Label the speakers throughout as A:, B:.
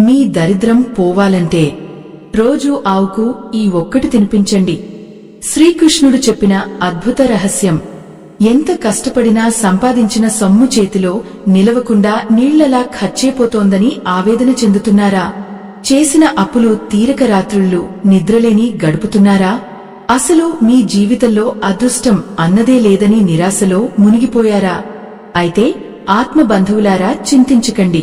A: మీ దరిద్రం పోవాలంటే రోజూ ఆవుకు ఈ ఒక్కటి తినిపించండి. శ్రీకృష్ణుడు చెప్పిన అద్భుత రహస్యం. ఎంత కష్టపడినా సంపాదించిన సొమ్ము చేతిలో నిలవకుండా నీళ్లలా ఖర్చైపోతోందని ఆవేదన చెందుతున్నారా? చేసిన అప్పులు తీరక రాత్రుళ్ళు నిద్రలేని గడుపుతున్నారా? అసలు మీ జీవితంలో అదృష్టం అన్నదే లేదని నిరాశలో మునిగిపోయారా? అయితే ఆత్మబంధువులారా, చింతించకండి.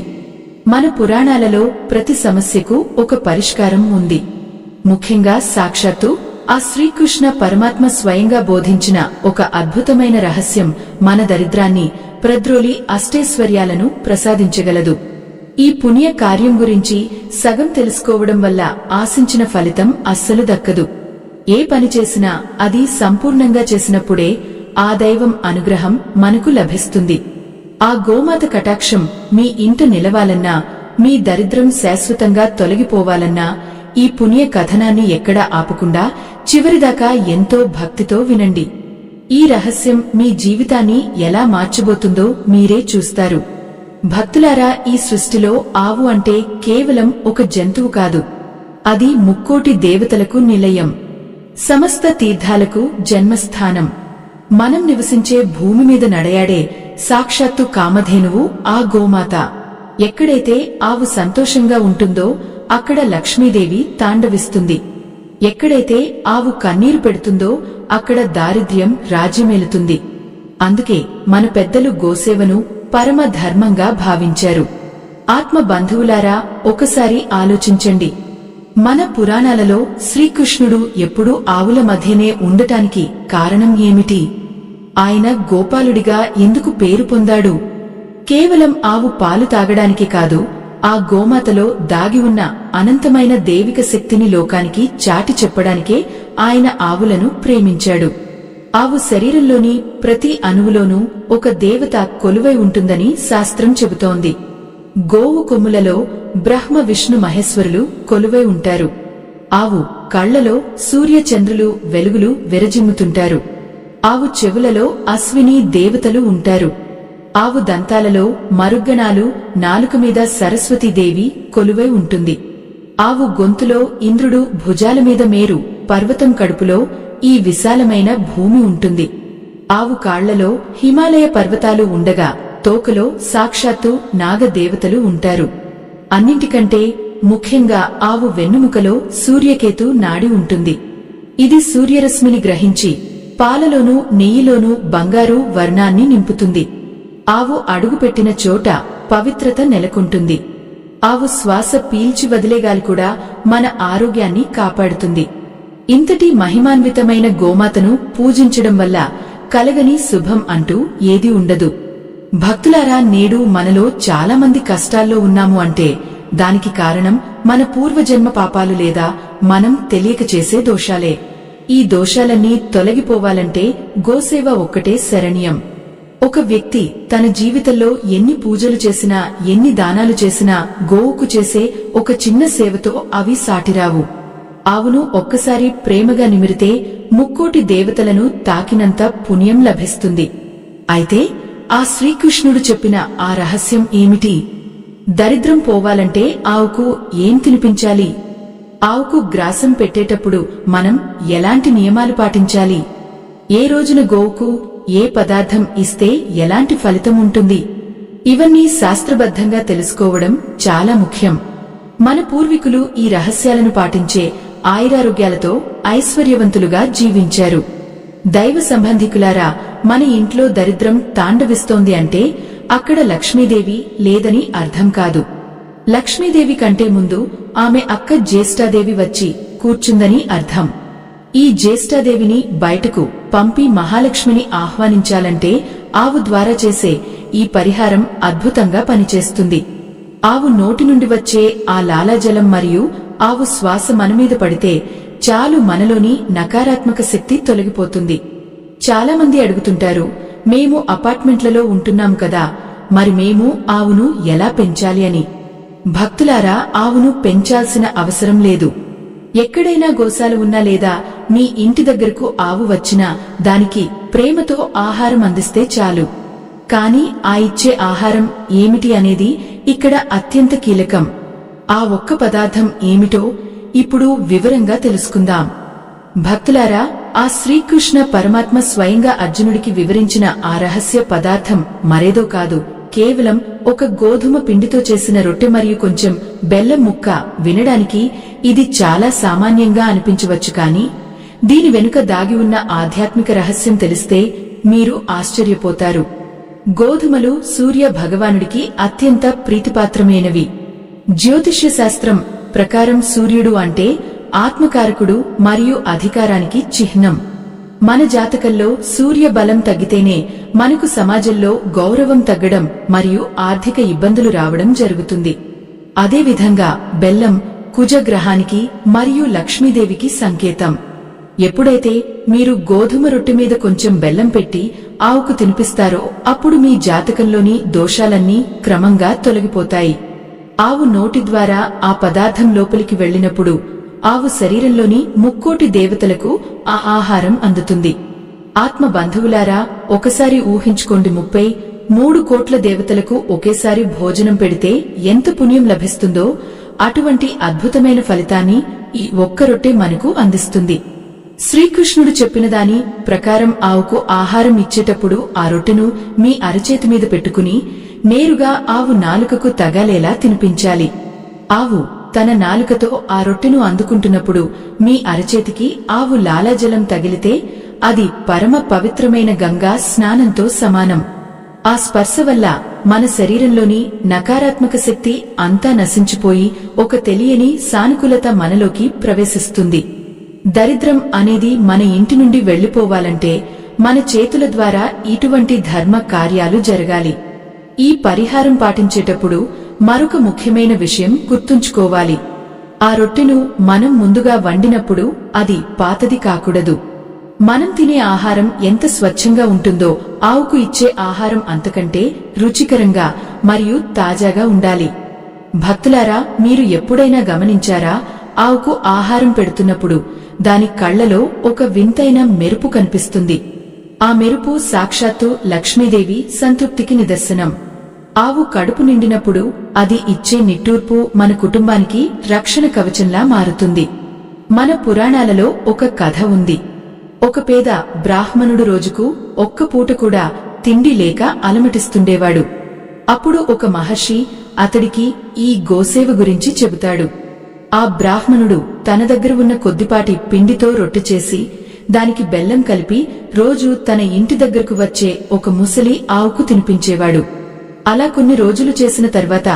A: మన పురాణాలలో ప్రతి సమస్యకు ఒక పరిష్కారం ఉంది. ముఖ్యంగా సాక్షాత్తు ఆ శ్రీకృష్ణ పరమాత్మ స్వయంగా బోధించిన ఒక అద్భుతమైన రహస్యం మన దరిద్రాన్ని ప్రద్రోలి అష్టైశ్వర్యాలను ప్రసాదించగలదు. ఈ పుణ్య కార్యం గురించి సగం తెలుసుకోవడం వల్ల ఆశించిన ఫలితం అస్సలు దక్కదు. ఏ పని చేసినా అది సంపూర్ణంగా చేసినప్పుడే ఆ దైవం అనుగ్రహం మనకు లభిస్తుంది. ఆ గోమాత కటాక్షం మీ ఇంట నిలవాలన్నా, మీ దరిద్రం శాశ్వతంగా తొలగిపోవాలన్నా ఈ పుణ్య కథనాన్ని ఎక్కడా ఆపకుండా చివరిదాకా ఎంతో భక్తితో వినండి. ఈ రహస్యం మీ జీవితాన్ని ఎలా మార్చబోతుందో మీరే చూస్తారు. భక్తులారా, ఈ సృష్టిలో ఆవు అంటే కేవలం ఒక జంతువు కాదు. అది ముక్కోటి దేవతలకు నిలయం, సమస్త తీర్థాలకు జన్మస్థానం. మనం నివసించే భూమి మీద నడయాడే సాక్షాత్తు కామధేనువు ఆ గోమాత. ఎక్కడైతే ఆవు సంతోషంగా ఉంటుందో అక్కడ లక్ష్మీదేవి తాండవిస్తుంది. ఎక్కడైతే ఆవు కన్నీరు పెడుతుందో అక్కడ దారిద్ర్యం రాజ్యమేలుతుంది. అందుకే మన పెద్దలు గోసేవను పరమ ధర్మంగా భావించారు. ఆత్మ బంధువులారా, ఒకసారి ఆలోచించండి. మన పురాణాలలో శ్రీకృష్ణుడు ఎప్పుడూ ఆవుల మధ్యనే ఉండటానికి కారణం ఏమిటి? ఆయన గోపాలుడిగా ఎందుకు పేరు పొందాడు? కేవలం ఆవు పాలు తాగడానికి కాదు, ఆ గోమాతలో దాగి ఉన్న అనంతమైన దైవిక శక్తిని లోకానికి చాటి చెప్పడానికే ఆయన ఆవులను ప్రేమించాడు. ఆవు శరీరంలోని ప్రతి అణువులోనూ ఒక దేవత కొలువై ఉంటుందని శాస్త్రం చెబుతోంది. గోవు కొమ్ములలో బ్రహ్మ విష్ణు మహేశ్వరులు కొలువై ఉంటారు. ఆవు కళ్లలో సూర్యచంద్రులు వెలుగులు విరజిమ్ముతుంటారు. ఆవు చెవులలో అశ్విని దేవతలు ఉంటారు. ఆవు దంతాలలో మరుగ్గణాలు, నాలుక మీద సరస్వతీదేవి కొలువై ఉంటుంది. ఆవు గొంతులో ఇంద్రుడు, భుజాల మీద మేరు పర్వతం, కడుపులో ఈ విశాలమైన భూమి ఉంటుంది. ఆవు కాళ్లలో హిమాలయ పర్వతాలు ఉండగా తోకలో సాక్షాత్తు నాగదేవతలు ఉంటారు. అన్నింటికంటే ముఖ్యంగా ఆవు వెన్నుముకలో సూర్యకేతు నాడి ఉంటుంది. ఇది సూర్యరశ్మిని గ్రహించి పాలలోనూ నెయ్యిలోనూ బంగారు వర్ణాన్ని నింపుతుంది. ఆవు అడుగుపెట్టిన చోట పవిత్రత నెలకొంటుంది. ఆవు శ్వాస పీల్చి వదిలేగాలి కూడా మన ఆరోగ్యాన్ని కాపాడుతుంది. ఇంతటి మహిమాన్వితమైన గోమాతను పూజించడం వల్ల కలగని శుభం అంటూ ఏదీ ఉండదు. భక్తులారా, నేడు మనలో చాలా మంది కష్టాల్లో ఉన్నాము అంటే దానికి కారణం మన పూర్వజన్మ పాపాలు లేదా మనం తెలియక చేసే దోషాలే. ఈ దోషాలన్నీ తొలగిపోవాలంటే గోసేవ ఒక్కటే శరణ్యం. ఒక వ్యక్తి తన జీవితంలో ఎన్ని పూజలు చేసినా, ఎన్ని దానాలు చేసినా గోవుకు చేసే ఒక చిన్న సేవతో అవి సాటిరావు. ఆవును ఒక్కసారి ప్రేమగా నిమిరితే ముక్కోటి దేవతలను తాకినంత పుణ్యం లభిస్తుంది. అయితే ఆ శ్రీకృష్ణుడు చెప్పిన ఆ రహస్యం ఏమిటి? దరిద్రం పోవాలంటే ఆవుకు ఏం తినిపించాలి? ఆవుకు గ్రాసం పెట్టేటప్పుడు మనం ఎలాంటి నియమాలు పాటించాలి? ఏ రోజున గోవుకు ఏ పదార్థం ఇస్తే ఎలాంటి ఫలితం ఉంటుంది? ఇవన్నీ శాస్త్రబద్ధంగా తెలుసుకోవడం చాలా ముఖ్యం. మన పూర్వీకులు ఈ రహస్యాలను పాటించే ఆయురారోగ్యాలతో ఐశ్వర్యవంతులుగా జీవించారు. దైవ సంబంధికులారా, మన ఇంట్లో దరిద్రం తాండవిస్తోంది అంటే అక్కడ లక్ష్మీదేవి లేదని అర్థం కాదు. లక్ష్మీదేవి కంటే ముందు ఆమె అక్క జ్యేష్ఠాదేవి వచ్చి కూర్చుందని అర్థం. ఈ జ్యేష్ఠాదేవిని బయటకు పంపి మహాలక్ష్మిని ఆహ్వానించాలంటే ఆవు ద్వారా చేసే ఈ పరిహారం అద్భుతంగా పనిచేస్తుంది. ఆవు నోటి నుండి వచ్చే ఆ లాలాజలం మరియు ఆవు శ్వాస మనమీద పడితే చాలు, మనలోని నకారాత్మక శక్తి తొలగిపోతుంది. చాలా మంది అడుగుతుంటారు, మేము అపార్ట్మెంట్లలో ఉంటున్నాం కదా, మరి మేము ఆవును ఎలా పెంచాలి అని. భక్తులారా, ఆవును పెంచాల్సిన అవసరం లేదు. ఎక్కడైనా గోశాల ఉన్నా లేదా మీ ఇంటి దగ్గరకు ఆవు వచ్చినా దానికి ప్రేమతో ఆహారం అందిస్తే చాలు. కానీ ఆ ఇచ్చే ఆహారం ఏమిటి అనేది ఇక్కడ అత్యంత కీలకం. ఆ ఒక్క పదార్థం ఏమిటో ఇప్పుడు వివరంగా తెలుసుకుందాం. భక్తులారా, ఆ శ్రీకృష్ణ పరమాత్మ స్వయంగా అర్జునుడికి వివరించిన ఆ రహస్య పదార్థం మరేదో కాదు, కేవలం ఒక గోధుమ పిండితో చేసిన రొట్టె మరియు కొంచెం బెల్లం ముక్క. వినడానికి ఇది చాలా సామాన్యంగా అనిపించవచ్చు, కానీ దీని వెనుక దాగి ఉన్న ఆధ్యాత్మిక రహస్యం తెలిస్తే మీరు ఆశ్చర్యపోతారు. గోధుమలు సూర్య భగవానుడికి అత్యంత ప్రీతిపాత్రమైనవి. జ్యోతిష్య శాస్త్రం ప్రకారం సూర్యుడు అంటే ఆత్మకారకుడు మరియు అధికారానికి చిహ్నం. మన జాతకంలో సూర్య బలం తగ్గితేనే మనకు సమాజంలో గౌరవం తగ్గడం మరియు ఆర్థిక ఇబ్బందులు రావడం జరుగుతుంది. అదేవిధంగా బెల్లం కుజగ్రహానికి మరియు లక్ష్మీదేవికి సంకేతం. ఎప్పుడైతే మీరు గోధుమ రొట్టె మీద కొంచెం బెల్లం పెట్టి ఆవుకు తినిపిస్తారో అప్పుడు మీ జాతకంలోని దోషాలన్నీ క్రమంగా తొలగిపోతాయి. ఆవు నోటి ద్వారా ఆ పదార్థం లోపలికి వెళ్లినప్పుడు ఆవు శరీరంలోని 3,00,00,000 దేవతలకు ఆ ఆహారం అందుతుంది. ఆత్మ బంధువులారా, ఒకసారి ఊహించుకోండి, 33 కోట్ల దేవతలకు ఒకేసారి భోజనం పెడితే ఎంత పుణ్యం లభిస్తుందో. అటువంటి అద్భుతమైన ఫలితాన్ని ఈ ఒక్క రొట్టె మనకు అందిస్తుంది. శ్రీకృష్ణుడు చెప్పిన దాని ప్రకారం ఆవుకు ఆహారం ఇచ్చేటప్పుడు ఆ రొట్టెను మీ అరచేతి మీద పెట్టుకుని నేరుగా ఆవు నాలుకకు తగాలేలా తినిపించాలి. ఆవు తన నాలుకతో ఆ రొట్టెను అందుకుంటున్నప్పుడు మీ అరచేతికి ఆవు లాలాజలం తగిలితే అది పరమ పవిత్రమైన గంగా స్నానంతో సమానం. ఆ స్పర్శ వల్ల మన శరీరంలోని నకారాత్మక శక్తి అంతా నశించిపోయి ఒక తెలియని సానుకూలత మనలోకి ప్రవేశిస్తుంది. దరిద్రం అనేది మన ఇంటి నుండి వెళ్లిపోవాలంటే మన చేతుల ద్వారా ఇటువంటి ధర్మ కార్యాలు జరగాలి. ఈ పరిహారం పాటించేటప్పుడు మరొక ముఖ్యమైన విషయం గుర్తుంచుకోవాలి. ఆ రొట్టెను మనం ముందుగా వండినప్పుడు అది పాతది కాకూడదు. మనం తినే ఆహారం ఎంత స్వచ్ఛంగా ఉంటుందో ఆవుకు ఇచ్చే ఆహారం అంతకంటే రుచికరంగా మరియు తాజాగా ఉండాలి. భక్తులారా, మీరు ఎప్పుడైనా గమనించారా, ఆవుకు ఆహారం పెడుతున్నప్పుడు దాని కళ్లలో ఒక వింతైన మెరుపు కనిపిస్తుంది. ఆ మెరుపు సాక్షాత్తు లక్ష్మీదేవి సంతృప్తికి నిదర్శనం. ఆవు కడుపు నిండినప్పుడు అది ఇచ్చే నిట్టూర్పు మన కుటుంబానికి రక్షణ కవచంలా మారుతుంది. మన పురాణాలలో ఒక కథ ఉంది. ఒక పేద బ్రాహ్మణుడు రోజుకు ఒక్క పూట కూడా తిండి లేక అలమటిస్తుండేవాడు. అప్పుడు ఒక మహర్షి అతడికి ఈ గోసేవ గురించి చెబుతాడు. ఆ బ్రాహ్మణుడు తన దగ్గర ఉన్న కొద్దిపాటి పిండితో రొట్టె చేసి దానికి బెల్లం కలిపి రోజు తన ఇంటి దగ్గరకు వచ్చే ఒక ముసలి ఆవుకు తినిపించేవాడు. అలా కొన్ని రోజులు చేసిన తర్వాత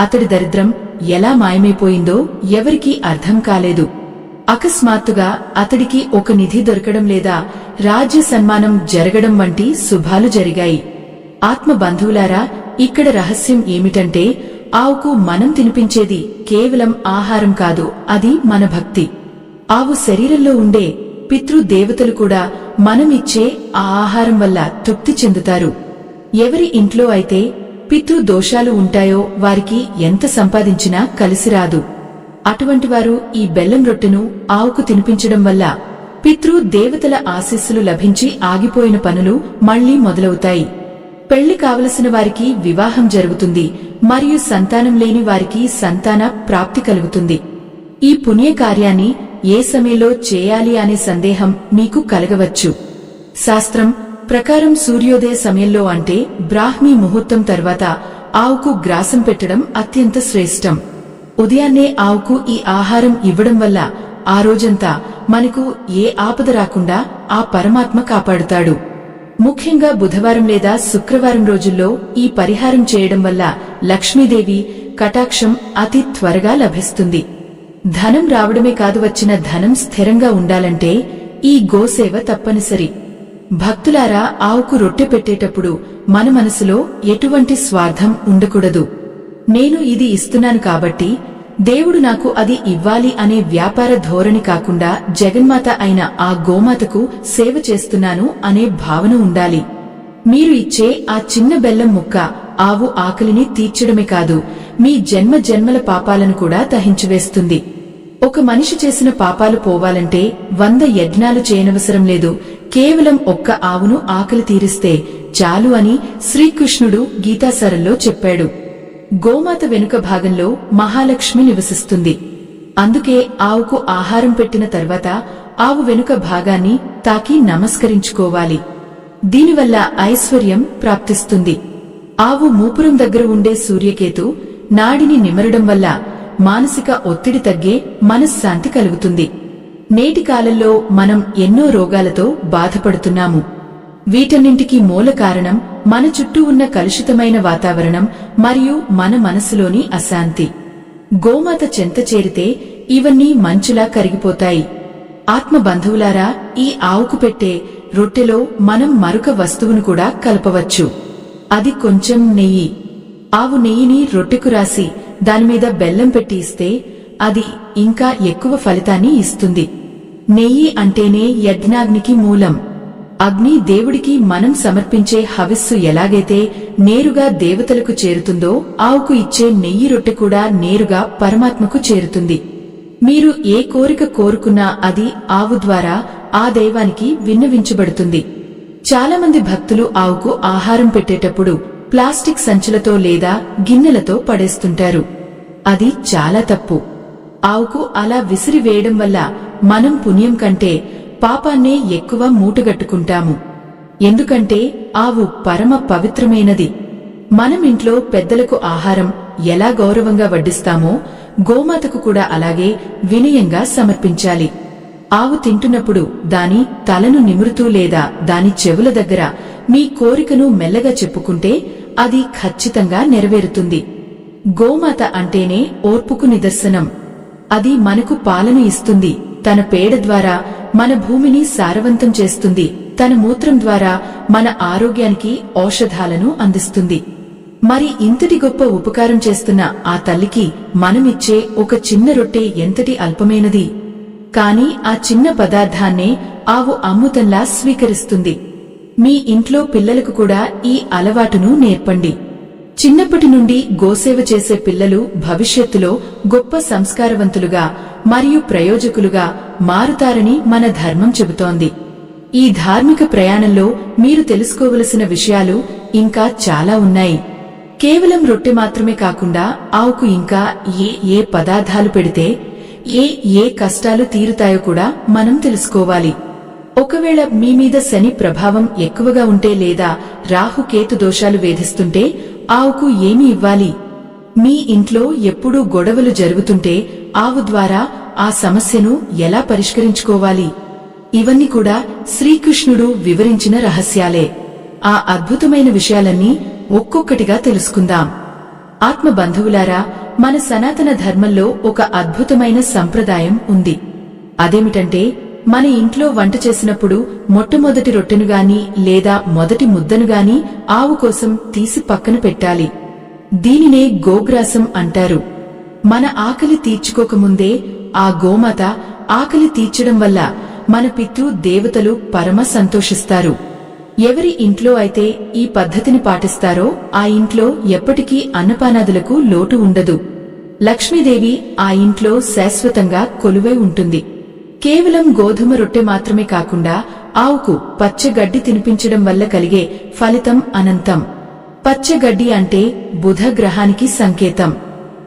A: అతడి దరిద్రం ఎలా మాయమైపోయిందో ఎవరికీ అర్థం కాలేదు. అకస్మాత్తుగా అతడికి ఒక నిధి దొరకడం లేదా రాజ్య సన్మానం జరగడం వంటి శుభాలు జరిగాయి. ఆత్మ బంధువులారా, ఇక్కడ రహస్యం ఏమిటంటే ఆవుకు మనం తినిపించేది కేవలం ఆహారం కాదు, అది మన భక్తి. ఆవు శరీరంలో ఉండే పితృదేవతలు కూడా మనం ఇచ్చే ఆ ఆహారం వల్ల తృప్తి చెందుతారు. ఎవరి ఇంట్లో అయితే పితృ దోషాలు ఉంటాయో వారికి ఎంత సంపాదించినా కలిసిరాదు. అటువంటి వారు ఈ బెల్లం రొట్టెను ఆవుకు తినిపించడం వల్ల పితృ దేవతల ఆశీస్సులు లభించి ఆగిపోయిన పనులు మళ్లీ మొదలవుతాయి. పెళ్లి కావలసిన వారికి వివాహం జరుగుతుంది మరియు సంతానం లేని వారికి సంతాన ప్రాప్తి కలుగుతుంది. ఈ పుణ్యకార్యాన్ని ఏ సమయంలో చేయాలి అనే సందేహం మీకు కలగవచ్చు. శాస్త్రం ప్రకారం సూర్యోదయ సమయంలో అంటే బ్రాహ్మీ ముహూర్తం తర్వాత ఆవుకు గ్రాసం పెట్టడం అత్యంత శ్రేష్టం. ఉదయాన్నే ఆవుకు ఈ ఆహారం ఇవ్వడం వల్ల ఆ రోజంతా మనకు ఏ ఆపద రాకుండా ఆ పరమాత్మ కాపాడుతాడు. ముఖ్యంగా బుధవారం లేదా శుక్రవారం రోజుల్లో ఈ పరిహారం చేయడం వల్ల లక్ష్మీదేవి కటాక్షం అతి త్వరగా లభిస్తుంది. ధనం రావడమే కాదు, వచ్చిన ధనం స్థిరంగా ఉండాలంటే ఈ గోసేవ తప్పనిసరి. భక్తులారా, ఆవుకు రొట్టె పెట్టేటప్పుడు మన మనసులో ఎటువంటి స్వార్థం ఉండకూడదు. నేను ఇది ఇస్తున్నాను కాబట్టి దేవుడు నాకు అది ఇవ్వాలి అనే వ్యాపార ధోరణి కాకుండా జగన్మాత అయిన ఆ గోమాతకు సేవ చేస్తున్నాను అనే భావన ఉండాలి. మీరు ఇచ్చే ఆ చిన్న బెల్లం ముక్క ఆవు ఆకలిని తీర్చడమే కాదు, మీ జన్మ జన్మల పాపాలను కూడా దహించివేస్తుంది. ఒక మనిషి చేసిన పాపాలు పోవాలంటే 100 యజ్ఞాలు చేయనవసరం లేదు, కేవలం ఒక్క ఆవును ఆకలి తీరిస్తే చాలు అని శ్రీకృష్ణుడు గీతాసారంలో చెప్పాడు. గోమాత వెనుక భాగంలో మహాలక్ష్మి నివసిస్తుంది. అందుకే ఆవుకు ఆహారం పెట్టిన తర్వాత ఆవు వెనుక భాగాన్ని తాకి నమస్కరించుకోవాలి. దీనివల్ల ఐశ్వర్యం ప్రాప్తిస్తుంది. ఆవు మూపురం దగ్గర ఉండే సూర్యకేతు నాడిని నిమరడం వల్ల మానసిక ఒత్తిడి తగ్గే మనశ్శాంతి కలుగుతుంది. నేటి కాలంలో మనం ఎన్నో రోగాలతో బాధపడుతున్నాము. వీటన్నింటికీ మూల కారణం మన చుట్టూ ఉన్న కలుషితమైన వాతావరణం మరియు మన మనసులోని అశాంతి. గోమాత చెంత చేరితే ఇవన్నీ మంచులా కరిగిపోతాయి. ఆత్మ బంధువులారా, ఈ ఆవుకు పెట్టే రొట్టెలో మనం మరొక వస్తువును కూడా కలపవచ్చు. అది కొంచెం నెయ్యి. ఆవు నెయ్యిని రొట్టెకు రాసి దానిమీద బెల్లం పెట్టి ఇస్తే అది ఇంకా ఎక్కువ ఫలితాన్ని ఇస్తుంది. నెయ్యి అంటేనే యజ్ఞాగ్నికి మూలం. అగ్ని దేవుడికి మనం సమర్పించే హవిస్సు ఎలాగైతే నేరుగా దేవతలకు చేరుతుందో, ఆవుకు ఇచ్చే నెయ్యి రొట్టె కూడా నేరుగా పరమాత్మకు చేరుతుంది. మీరు ఏ కోరిక కోరుకున్నా అది ఆవు ద్వారా ఆ దైవానికి విన్నవించబడుతుంది. చాలామంది భక్తులు ఆవుకు ఆహారం పెట్టేటప్పుడు ప్లాస్టిక్ సంచులతో లేదా గిన్నెలతో పడేస్తుంటారు. అది చాలా తప్పు. ఆవుకు అలా విసిరివేయడం వల్ల మనం పుణ్యం కంటే పాపాన్నే ఎక్కువ మూటగట్టుకుంటాము. ఎందుకంటే ఆవు పరమ పవిత్రమైనది. మనం ఇంట్లో పెద్దలకు ఆహారం ఎలా గౌరవంగా వడ్డిస్తామో గోమాతకు కూడా అలాగే వినయంగా సమర్పించాలి. ఆవు తింటున్నప్పుడు దాని తలను నిమురుతూ లేదా దాని చెవుల దగ్గర మీ కోరికను మెల్లగా చెప్పుకుంటే అది ఖచ్చితంగా నెరవేరుతుంది. గోమాత అంటేనే ఓర్పుకు నిదర్శనం. అది మనకు పాలను ఇస్తుంది. తన పేడ ద్వారా మన భూమిని సారవంతం చేస్తుంది. తన మూత్రం ద్వారా మన ఆరోగ్యానికి ఔషధాలను అందిస్తుంది. మరి ఇంతటి గొప్ప ఉపకారం చేస్తున్న ఆ తల్లికి మనమిచ్చే ఒక చిన్న రొట్టె ఎంతటి అల్పమైనది. కాని ఆ చిన్న పదార్థాన్నే ఆవు అమృతంలా స్వీకరిస్తుంది. మీ ఇంట్లో పిల్లలకు కూడా ఈ అలవాటును నేర్పండి. చిన్నప్పటి నుండి గోసేవ చేసే పిల్లలు భవిష్యత్తులో గొప్ప సంస్కారవంతులుగా మరియు ప్రయోజకులుగా మారుతారని మన ధర్మం చెబుతోంది. ఈ ధార్మిక ప్రయాణంలో మీరు తెలుసుకోవలసిన విషయాలు ఇంకా చాలా ఉన్నాయి. కేవలం రొట్టె మాత్రమే కాకుండా ఆవుకు ఇంకా ఏ పదార్థాలు పెడితే ఏ కష్టాలు తీరుతాయో కూడా మనం తెలుసుకోవాలి. ఒకవేళ మీ మీద శని ప్రభావం ఎక్కువగా ఉంటే లేదా రాహుకేతు దోషాలు వేధిస్తుంటే ఆవుకు ఏమి ఇవ్వాలి? మీ ఇంట్లో ఎప్పుడూ గొడవలు జరుగుతుంటే ఆవు ద్వారా ఆ సమస్యను ఎలా పరిష్కరించుకోవాలి? ఇవన్నీ కూడా శ్రీకృష్ణుడు వివరించిన రహస్యాలే. ఆ అద్భుతమైన విషయాలన్నీ ఒక్కొక్కటిగా తెలుసుకుందాం. ఆత్మ బంధువులారా, మన సనాతన ధర్మంలో ఒక అద్భుతమైన సంప్రదాయం ఉంది. అదేమిటంటే, మన ఇంట్లో వంట చేసినప్పుడు మొట్టమొదటి రొట్టెను గాని లేదా మొదటి ముద్దను గాని ఆవు కోసం తీసి పక్కన పెట్టాలి. దీనినే గోగ్రాసం అంటారు. మన ఆకలి తీర్చుకోకముందే ఆ గోమాత ఆకలి తీర్చడం వల్ల మన పితృ దేవతలు పరమ సంతోషిస్తారు. ఎవరి ఇంట్లో అయితే ఈ పద్ధతిని పాటిస్తారో ఆ ఇంట్లో ఎప్పటికీ అన్నపానాదులకు లోటు ఉండదు. లక్ష్మీదేవి ఆ ఇంట్లో శాశ్వతంగా కొలువై ఉంటుంది. కేవలం గోధుమ రొట్టె మాత్రమే కాకుండా ఆవుకు పచ్చగడ్డి తినిపించడం వల్ల కలిగే ఫలితం అనంతం. పచ్చగడ్డి అంటే బుధ గ్రహానికి సంకేతం.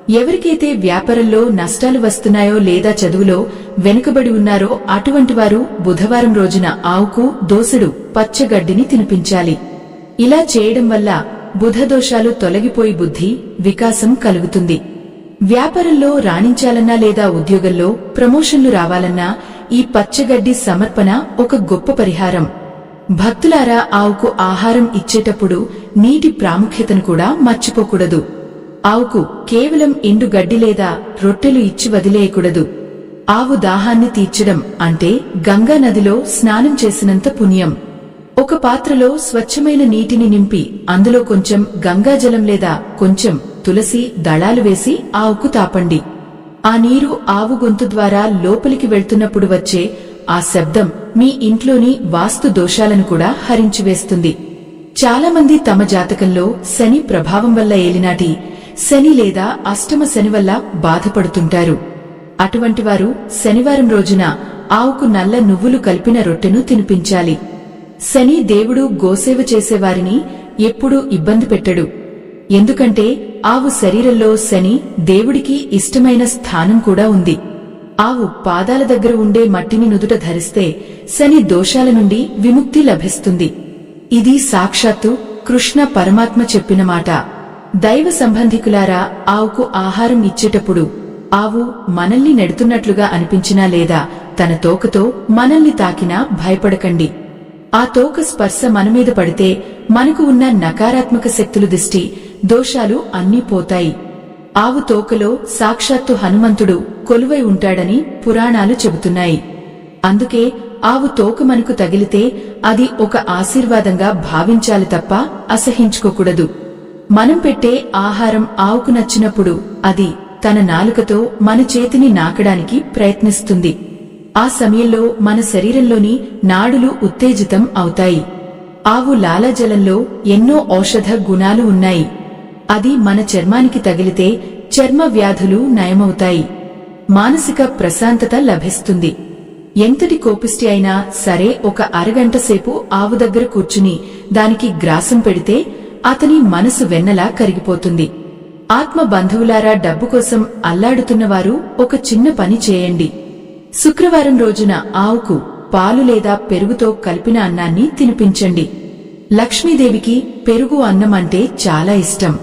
A: ఎవరికైతే వ్యాపారంలో నష్టాలు వస్తున్నాయో లేదా చదువులో వెనుకబడి ఉన్నారో అటువంటి వారు బుధవారం రోజున ఆవుకు దోసెడు పచ్చగడ్డిని తినిపించాలి. ఇలా చేయడం వల్ల బుధ దోషాలు తొలగిపోయి బుద్ధి వికాసం కలుగుతుంది. వ్యాపారంలో రాణించాలన్నా లేదా ఉద్యోగంలో ప్రమోషన్లు రావాలన్నా ఈ పచ్చగడ్డి సమర్పణ ఒక గొప్ప పరిహారం. భక్తులారా, ఆవుకు ఆహారం ఇచ్చేటప్పుడు నీటి ప్రాముఖ్యతను కూడా మర్చిపోకూడదు. ఆవుకు కేవలం ఎండు గడ్డి లేదా రొట్టెలు ఇచ్చి వదిలేయకూడదు. ఆవు దాహాన్ని తీర్చడం అంటే గంగా నదిలో స్నానం చేసినంత పుణ్యం. ఒక పాత్రలో స్వచ్ఛమైన నీటిని నింపి అందులో కొంచెం గంగాజలం లేదా కొంచెం తులసి దళాలు వేసి ఆవుకు తాపండి. ఆ నీరు ఆవు గొంతు ద్వారా లోపలికి వెళ్తున్నప్పుడు వచ్చే ఆ శబ్దం మీ ఇంట్లోని వాస్తు దోషాలను కూడా హరించివేస్తుంది. చాలామంది తమ జాతకంలో శని ప్రభావం వల్ల ఏలినాటి శని లేదా అష్టమ శని వల్ల బాధపడుతుంటారు. అటువంటి వారు శనివారం రోజున ఆవుకు నల్ల నువ్వులు కలిపిన రొట్టెను తినిపించాలి. శని దేవుడు గోసేవ చేసేవారిని ఎప్పుడూ ఇబ్బంది పెట్టడు. ఎందుకంటే ఆవు శరీరంలో శని దేవుడికి ఇష్టమైన స్థానం కూడా ఉంది. ఆవు పాదాల దగ్గర ఉండే మట్టిని నుదుట ధరిస్తే శని దోషాల నుండి విముక్తి లభిస్తుంది. ఇది సాక్షాత్తు కృష్ణ పరమాత్మ చెప్పిన మాట. దైవ సంబంధికులారా, ఆవుకు ఆహారం ఇచ్చేటప్పుడు ఆవు మనల్ని నెడుతున్నట్లుగా అనిపించినా లేదా తన తోకతో మనల్ని తాకినా భయపడకండి. ఆ తోక స్పర్శ మనమీద పడితే మనకు ఉన్న నకారాత్మక శక్తులు, దిష్టి దోషాలు అన్నీ పోతాయి. ఆవు తోకలో సాక్షాత్తు హనుమంతుడు కొలువై ఉంటాడని పురాణాలు చెబుతున్నాయి. అందుకే ఆవు తోక మనకు తగిలితే అది ఒక ఆశీర్వాదంగా భావించాలి తప్ప అసహించుకోకూడదు. మనం పెట్టే ఆహారం ఆవుకు నచ్చినప్పుడు అది తన నాలుకతో మన చేతిని నాకడానికి ప్రయత్నిస్తుంది. ఆ సమయంలో మన శరీరంలోని నాడులు ఉత్తేజితం అవుతాయి. ఆవు లాలాజలంలో ఎన్నో ఔషధ గుణాలు ఉన్నాయి. అది మన చర్మానికి తగిలితే చర్మ వ్యాధులు నయమవుతాయి. మానసిక ప్రశాంతత లభిస్తుంది. ఎంతటి కోపిష్టి అయినా సరే ఒక అరగంట సేపు ఆవు దగ్గర కూర్చుని దానికి గ్రాసం పెడితే అతని మనసు వెన్నలా కరిగిపోతుంది. ఆత్మ బంధువులారా, డబ్బు కోసం అల్లాడుతున్నవారు ఒక చిన్న పని చేయండి. శుక్రవారం రోజున ఆవుకు పాలు లేదా పెరుగుతో కలిపిన అన్నాన్ని తినిపించండి. లక్ష్మీదేవికి పెరుగు అన్నం అంటే చాలా ఇష్టం.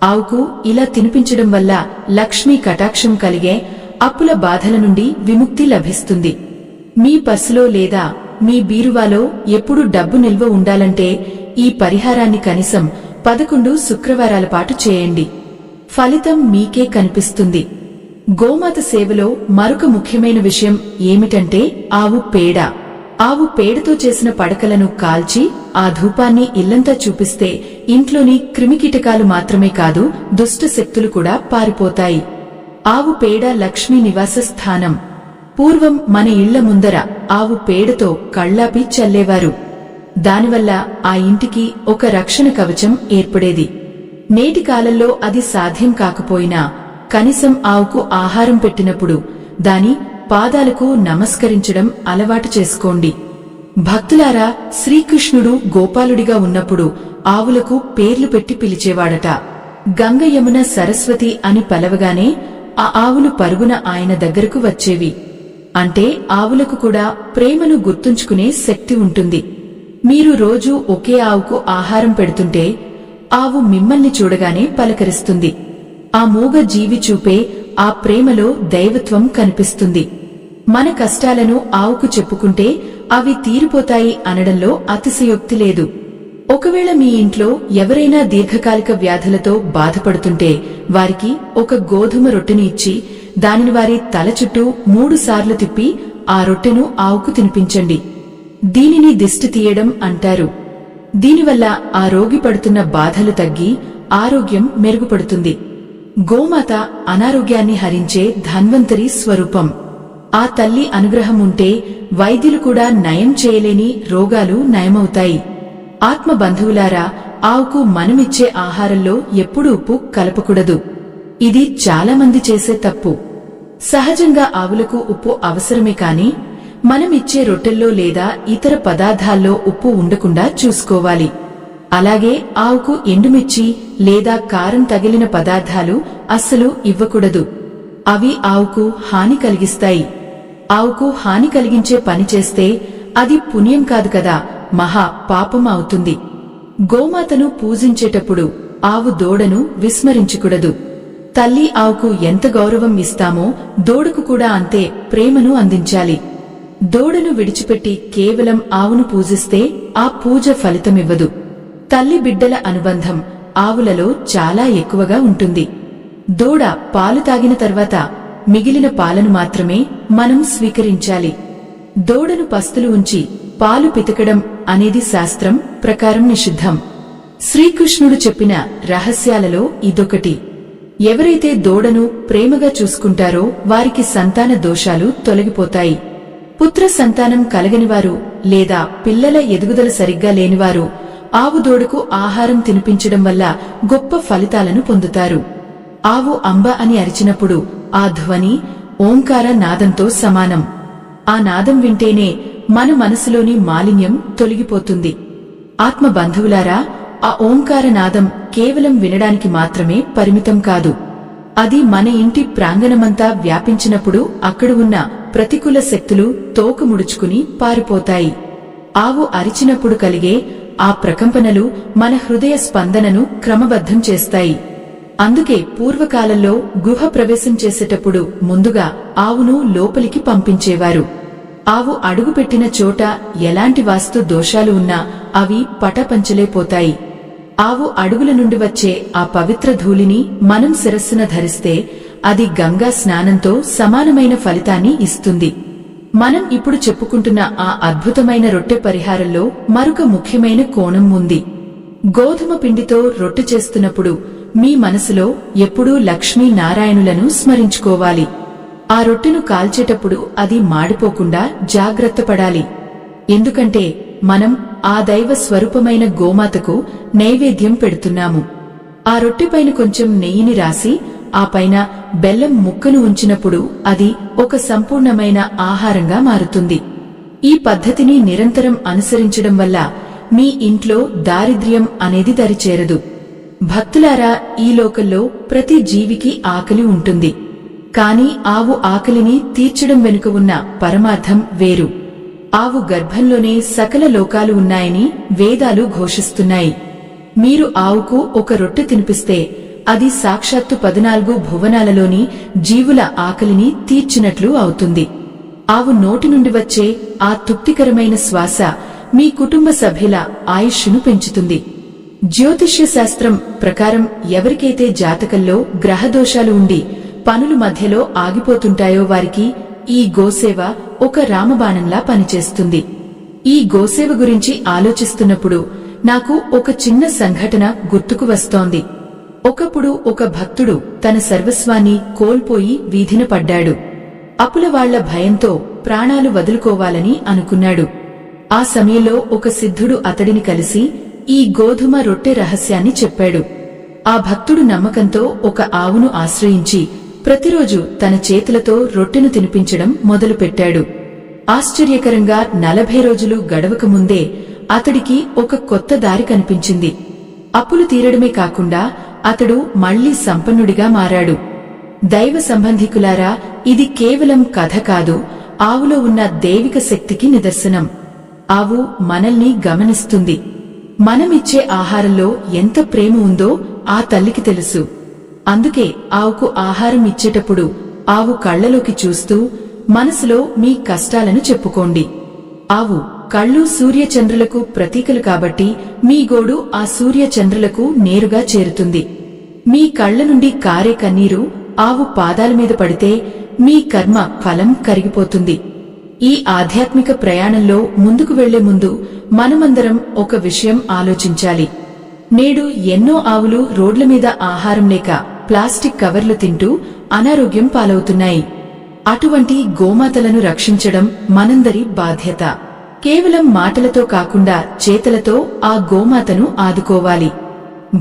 A: ఆవుకు ఇలా తినిపించడం వల్ల లక్ష్మీ కటాక్షం కలిగే అప్పుల బాధల నుండి విముక్తి లభిస్తుంది. మీ పర్సులో లేదా మీ బీరువాలో ఎప్పుడు డబ్బు నిల్వ ఉండాలంటే ఈ పరిహారాన్ని కనీసం 11 శుక్రవారాల పాటు చేయండి. ఫలితం మీకే కనిపిస్తుంది. గోమాత సేవలో మరొక ముఖ్యమైన విషయం ఏమిటంటే ఆవు పేడ. ఆవు పేడతో చేసిన పడకలను కాల్చి ఆ ధూపాన్ని ఇల్లంతా చూపిస్తే ఇంట్లోని క్రిమికీటకాలు మాత్రమే కాదు, దుష్ట శక్తులు కూడా పారిపోతాయి. ఆవు పేడ లక్ష్మీ నివాస స్థానం. పూర్వం మన ఇళ్ల ముందర ఆవు పేడతో కళ్ళాపి చల్లేవారు. దానివల్ల ఆ ఇంటికి ఒక రక్షణ కవచం ఏర్పడేది. నేటి కాలంలో అది సాధ్యం కాకపోయినా కనీసం ఆవుకు ఆహారం పెట్టినప్పుడు దాని పాదాలకు నమస్కరించడం అలవాటు చేసుకోండి. భక్తులారా, శ్రీకృష్ణుడు గోపాలుడిగా ఉన్నప్పుడు ఆవులకు పేర్లు పెట్టి పిలిచేవాడట. గంగ, యమున, సరస్వతి అని పలవగానే ఆ ఆవులు పరుగున ఆయన దగ్గరకు వచ్చేవి. అంటే ఆవులకు కూడా ప్రేమను గుర్తుంచుకునే శక్తి ఉంటుంది. మీరు రోజూ ఒకే ఆవుకు ఆహారం పెడుతుంటే ఆవు మిమ్మల్ని చూడగానే పలకరిస్తుంది. ఆ మూగ జీవి చూపే ఆ ప్రేమలో దైవత్వం కనిపిస్తుంది. మన కష్టాలను ఆవుకు చెప్పుకుంటే అవి తీరిపోతాయి అనడంలో అతిశయోక్తి లేదు. ఒకవేళ మీ ఇంట్లో ఎవరైనా దీర్ఘకాలిక వ్యాధులతో బాధపడుతుంటే వారికి ఒక గోధుమ రొట్టెను ఇచ్చి దానిని వారి తల చుట్టూ 3 సార్లు తిప్పి ఆ రొట్టెను ఆవుకు తినిపించండి. దీనిని దిష్టి తీయడం అంటారు. దీనివల్ల ఆ రోగి పడుతున్న బాధలు తగ్గి ఆరోగ్యం మెరుగుపడుతుంది. గోమాత అనారోగ్యాన్ని హరించే ధన్వంతరి స్వరూపం. ఆ తల్లి అనుగ్రహం ఉంటే వైద్యులు కూడా నయం చేయలేని రోగాలు నయమవుతాయి. ఆత్మ బంధువులారా, ఆవుకు మనమిచ్చే ఆహారంలో ఎప్పుడూ ఉప్పు కలపకూడదు. ఇది చాలా మంది చేసే తప్పు. సహజంగా ఆవులకు ఉప్పు అవసరమే కాని మనమిచ్చే రొట్టెల్లో లేదా ఇతర పదార్థాల్లో ఉప్పు ఉండకుండా చూసుకోవాలి. అలాగే ఆవుకు ఎండుమిర్చి లేదా కారం తగిలిన పదార్థాలు అస్సలు ఇవ్వకూడదు. అవి ఆవుకు హాని కలిగిస్తాయి. ఆవుకు హాని కలిగించే పని చేస్తే అది పుణ్యం కాదు కదా, మహా పాపం అవుతుంది. గోమాతను పూజించేటప్పుడు ఆవు దూడను విస్మరించకూడదు. తల్లి ఆవుకు ఎంత గౌరవం ఇస్తామో దూడకు కూడా అంతే ప్రేమను అందించాలి. దూడను విడిచిపెట్టి కేవలం ఆవును పూజిస్తే ఆ పూజ ఫలితమివ్వదు. తల్లి బిడ్డల అనుబంధం ఆవులలో చాలా ఎక్కువగా ఉంటుంది. దూడ పాలు తాగిన తర్వాత మిగిలిన పాలను మాత్రమే మనం స్వీకరించాలి. దూడను పస్తులు ఉంచి పాలు పితకడం అనేది శాస్త్రం ప్రకారం నిషిద్ధం. శ్రీకృష్ణుడు చెప్పిన రహస్యాలలో ఇదొకటి. ఎవరైతే దూడను ప్రేమగా చూసుకుంటారో వారికి సంతాన దోషాలు తొలగిపోతాయి. పుత్ర సంతానం కలగనివారు లేదా పిల్లల ఎదుగుదల సరిగ్గా లేనివారు ఆవు దూడకు ఆహారం తినిపించడం వల్ల గొప్ప ఫలితాలను పొందుతారు. ఆవు అంబ అని అరిచినప్పుడు ఆ ధ్వని ఓంకార నాదంతో సమానం. ఆ నాదం వింటేనే మన మనసులోని మాలిన్యం తొలగిపోతుంది. ఆత్మ బంధువులారా, ఆ ఓంకారనాదం కేవలం వినడానికి మాత్రమే పరిమితం కాదు. అది మన ఇంటి ప్రాంగణమంతా వ్యాపించినప్పుడు అక్కడ ఉన్న ప్రతికూల శక్తులు తోక ముడుచుకుని పారిపోతాయి. ఆవు అరిచినప్పుడు కలిగే ఆ ప్రకంపనలు మన హృదయ స్పందనను క్రమబద్ధం చేస్తాయి. అందుకే పూర్వకాలంలో గుహ ప్రవేశం చేసేటప్పుడు ముందుగా ఆవును లోపలికి పంపించేవారు. ఆవు అడుగుపెట్టిన చోట ఎలాంటి వాస్తు దోషాలు ఉన్నా అవి పటపంచలేపోతాయి. ఆవు అడుగుల నుండి వచ్చే ఆ పవిత్ర ధూళిని మనం శిరస్సున ధరిస్తే అది గంగా స్నానంతో సమానమైన ఫలితాన్ని ఇస్తుంది. మనం ఇప్పుడు చెప్పుకుంటున్న ఆ అద్భుతమైన రొట్టె పరిహారంలో మరొక ముఖ్యమైన కోణం ఉంది. గోధుమ పిండితో రొట్టె చేస్తున్నప్పుడు మీ మనసులో ఎప్పుడూ లక్ష్మీ నారాయణులను స్మరించుకోవాలి. ఆ రొట్టెను కాల్చేటప్పుడు అది మాడిపోకుండా జాగ్రత్త పడాలి. ఎందుకంటే మనం ఆ దైవ స్వరూపమైన గోమాతకు నైవేద్యం పెడుతున్నాము. ఆ రొట్టెపైన కొంచెం నెయ్యిని రాసి ఆ పైన బెల్లం ముక్కను ఉంచినప్పుడు అది ఒక సంపూర్ణమైన ఆహారంగా మారుతుంది. ఈ పద్ధతిని నిరంతరం అనుసరించడం వల్ల మీ ఇంట్లో దారిద్ర్యం అనేది దరిచేరదు. భక్తులారా, ఈ లోకంలో ప్రతి జీవికి ఆకలి ఉంటుంది. కాని ఆవు ఆకలిని తీర్చడం వెనుక ఉన్న పరమార్థం వేరు. ఆవు గర్భంలోనే సకల లోకాలు ఉన్నాయని వేదాలు ఘోషిస్తున్నాయి. మీరు ఆవుకు ఒక రొట్టె తినిపిస్తే అది సాక్షాత్తు 14 భువనాలలోని జీవుల ఆకలిని తీర్చినట్లు అవుతుంది. ఆవు నోటి నుండి వచ్చే ఆ తృప్తికరమైన శ్వాస మీ కుటుంబ సభ్యుల ఆయుష్ను పెంచుతుంది. జ్యోతిష్య శాస్త్రం ప్రకారం ఎవరికైతే జాతకంలో గ్రహదోషాలు ఉండి పనులు మధ్యలో ఆగిపోతుంటాయో వారికి ఈ గోసేవ ఒక రామబాణంలా పనిచేస్తుంది. ఈ గోసేవ గురించి ఆలోచిస్తున్నప్పుడు నాకు ఒక చిన్న సంఘటన గుర్తుకు వస్తోంది. ఒకప్పుడు ఒక భక్తుడు తన సర్వస్వాన్ని కోల్పోయి వీధిన పడ్డాడు. అప్పుల వాళ్ల భయంతో ప్రాణాలు వదులుకోవాలని అనుకున్నాడు. ఆ సమయంలో ఒక సిద్ధుడు అతడిని కలిసి ఈ గోధుమ రొట్టె రహస్యాన్ని చెప్పాడు. ఆ భక్తుడు నమ్మకంతో ఒక ఆవును ఆశ్రయించి ప్రతిరోజు తన చేతులతో రొట్టెను తినిపించడం మొదలుపెట్టాడు. ఆశ్చర్యకరంగా 40 రోజులు గడవకముందే అతడికి ఒక కొత్త దారి కనిపించింది. అప్పులు తీరడమే కాకుండా అతడు మళ్లీ సంపన్నుడిగా మారాడు. దైవ సంబంధికులారా, ఇది కేవలం కథ కాదు, ఆవులో ఉన్న దైవిక శక్తికి నిదర్శనం. ఆవు మనల్ని గమనిస్తుంది. మనమిచ్చే ఆహారంలో ఎంత ప్రేమ ఉందో ఆ తల్లికి తెలుసు. అందుకే ఆవుకు ఆహారం ఇచ్చేటప్పుడు ఆవు కళ్లలోకి చూస్తూ మనసులో మీ కష్టాలను చెప్పుకోండి. ఆవు కళ్ళు సూర్యచంద్రులకు ప్రతీకలు కాబట్టి మీ గోడు ఆ సూర్యచంద్రులకు నేరుగా చేరుతుంది. మీ కళ్ల నుండి కారే కన్నీరు ఆవు పాదాల మీద పడితే మీ కర్మ ఫలం కరిగిపోతుంది. ఈ ఆధ్యాత్మిక ప్రయాణంలో ముందుకు వెళ్లే ముందు మనమందరం ఒక విషయం ఆలోచించాలి. నేడు ఎన్నో ఆవులు రోడ్ల మీద ఆహారం లేక ప్లాస్టిక్ కవర్లు తింటూ అనారోగ్యం పాలవుతున్నాయి. అటువంటి గోమాతలను రక్షించడం మనందరి బాధ్యత. కేవలం మాటలతో కాకుండా చేతలతో ఆ గోమాతను ఆదుకోవాలి.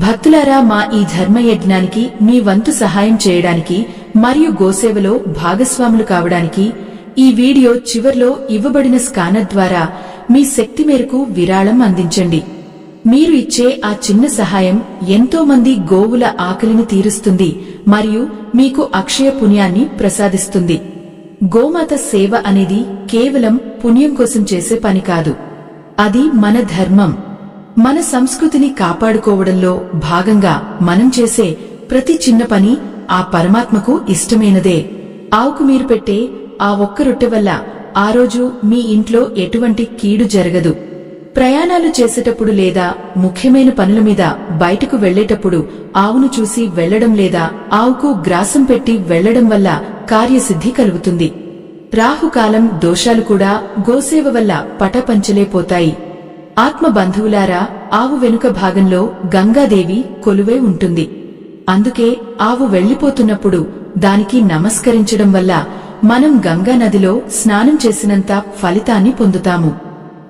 A: భక్తులారా, మా ఈ ధర్మయజ్ఞానికి మీ వంతు సహాయం చేయడానికి మరియు గోసేవలో భాగస్వాములు కావడానికి ఈ వీడియో చివర్లో ఇవ్వబడిన స్కానర్ ద్వారా మీ శక్తి మేరకు విరాళం అందించండి. మీరు ఇచ్చే ఆ చిన్న సహాయం ఎంతో మంది గోవుల ఆకలిని తీరుస్తుంది మరియు మీకు అక్షయ పుణ్యాన్ని ప్రసాదిస్తుంది. గోమాత సేవ అనేది కేవలం పుణ్యం కోసం చేసే పని కాదు, అది మన ధర్మం. మన సంస్కృతిని కాపాడుకోవడంలో భాగంగా మనం చేసే ప్రతి చిన్న పని ఆ పరమాత్మకు ఇష్టమైనదే. ఆవుకు మీరు పెట్టే ఆ ఒక్క రొట్టె వల్ల ఆ రోజు మీ ఇంట్లో ఎటువంటి కీడు జరగదు. ప్రయాణాలు చేసేటప్పుడు లేదా ముఖ్యమైన పనుల మీద బయటకు వెళ్లేటప్పుడు ఆవును చూసి వెళ్లడం లేదా ఆవుకు గ్రాసం పెట్టి వెళ్లడం వల్ల కార్యసిద్ధి కలుగుతుంది. రాహుకాలం దోషాలు కూడా గోసేవ వల్ల పటపంచలేపోతాయి. ఆత్మ బంధువులారా, ఆవు వెనుక భాగంలో గంగాదేవి కొలువై ఉంటుంది. అందుకే ఆవు వెళ్లిపోతున్నప్పుడు దానికి నమస్కరించడం వల్ల మనం గంగా నదిలో స్నానం చేసినంత ఫలితాన్ని పొందుతాము.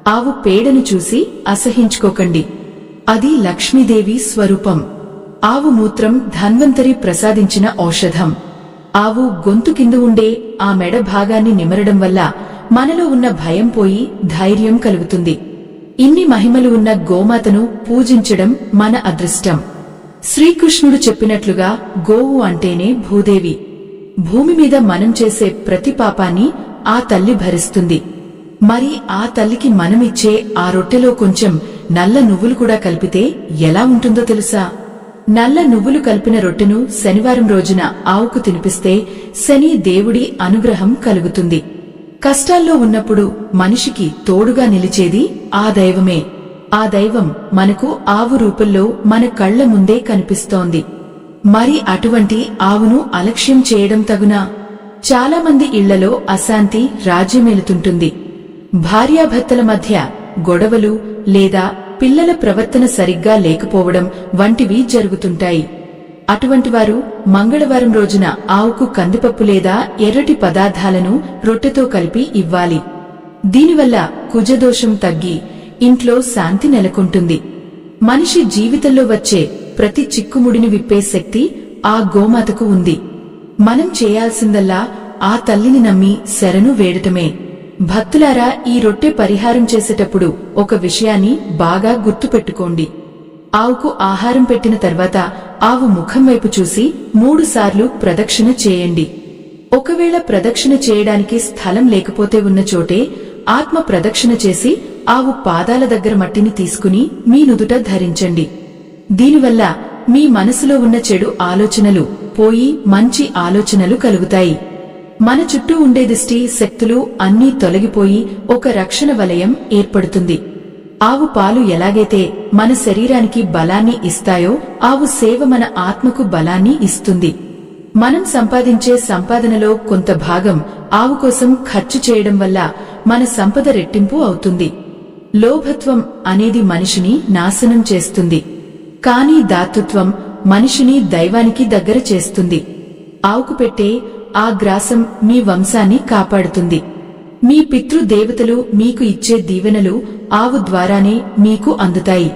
A: ఆవు పేడను చూసి అసహించుకోకండి, అది లక్ష్మీదేవి స్వరూపం. ఆవు మూత్రం ధన్వంతరి ప్రసాదించిన ఔషధం. ఆవు గొంతు కింద ఉండే ఆ మెడ భాగాన్ని నిమరడం వల్ల మనలో ఉన్న భయం పోయి ధైర్యం కలుగుతుంది. ఇన్ని మహిమలు ఉన్న గోమాతను పూజించడం మన అదృష్టం. శ్రీకృష్ణుడు చెప్పినట్లుగా గోవు అంటేనే భూదేవి. భూమి మీద మనం చేసే ప్రతి పాపాన్ని ఆ తల్లి భరిస్తుంది. మరి ఆ తల్లికి మనమిచ్చే ఆ రొట్టెలో కొంచెం నల్ల నువ్వులు కూడా కలిపితే ఎలా ఉంటుందో తెలుసా? నల్ల నువ్వులు కలిపిన రొట్టెను శనివారం రోజున ఆవుకు తినిపిస్తే శని దేవుడి అనుగ్రహం కలుగుతుంది. కష్టాల్లో ఉన్నప్పుడు మనిషికి తోడుగా నిలిచేది ఆ దైవమే. ఆ దైవం మనకు ఆవు రూపంలో మన కళ్ల ముందే కనిపిస్తోంది. మరి అటువంటి ఆవును అలక్ష్యం చేయడం తగునా? చాలా మంది ఇళ్లలో అశాంతి రాజ్యమేలుతుంటుంది. భార్యాభర్తల మధ్య గొడవలు లేదా పిల్లల ప్రవర్తన సరిగ్గా లేకపోవడం వంటివి జరుగుతుంటాయి. అటువంటి వారు మంగళవారం రోజున ఆవుకు కందిపప్పు లేదా ఎర్రటి పదార్థాలను రొట్టెతో కలిపి ఇవ్వాలి. దీనివల్ల కుజదోషం తగ్గి ఇంట్లో శాంతి నెలకొంటుంది. మనిషి జీవితంలో వచ్చే ప్రతి చిక్కుముడిని విప్పే శక్తి ఆ గోమాతకు ఉంది. మనం చేయాల్సిందల్లా ఆ తల్లిని నమ్మి శరణు వేడటమే. భక్తులారా, ఈ రొట్టె పరిహారం చేసేటప్పుడు ఒక విషయాన్ని బాగా గుర్తుపెట్టుకోండి. ఆవుకు ఆహారం పెట్టిన తర్వాత ఆవు ముఖం వైపు చూసి 3 సార్లు ప్రదక్షిణ చేయండి. ఒకవేళ ప్రదక్షిణ చేయడానికి స్థలం లేకపోతే ఉన్న చోటే ఆత్మ ప్రదక్షిణ చేసి ఆవు పాదాల దగ్గర మట్టిని తీసుకుని మీ నుదుట ధరించండి. దీనివల్ల మీ మనసులో ఉన్న చెడు ఆలోచనలు పోయి మంచి ఆలోచనలు కలుగుతాయి. మన చుట్టూ ఉండే దిష్టి శక్తులు అన్నీ తొలగిపోయి ఒక రక్షణ వలయం ఏర్పడుతుంది. ఆవు పాలు ఎలాగైతే మన శరీరానికి బలాన్ని ఇస్తాయో ఆవు సేవ మన ఆత్మకు బలాన్ని ఇస్తుంది. మనం సంపాదించే సంపాదనలో కొంత భాగం ఆవు కోసం ఖర్చు చేయడం వల్ల మన సంపద రెట్టింపు అవుతుంది. లోభత్వం అనేది మనిషిని నాశనం చేస్తుంది. కానీ దాతృత్వం మనిషిని దైవానికి దగ్గర చేస్తుంది. ఆవుకు పెట్టే ఆ గ్రాసం మీ వంశాన్ని కాపాడుతుంది. మీ పితృదేవతలు మీకు ఇచ్చే దీవెనలు ఆవు ద్వారానే మీకు అందుతాయి.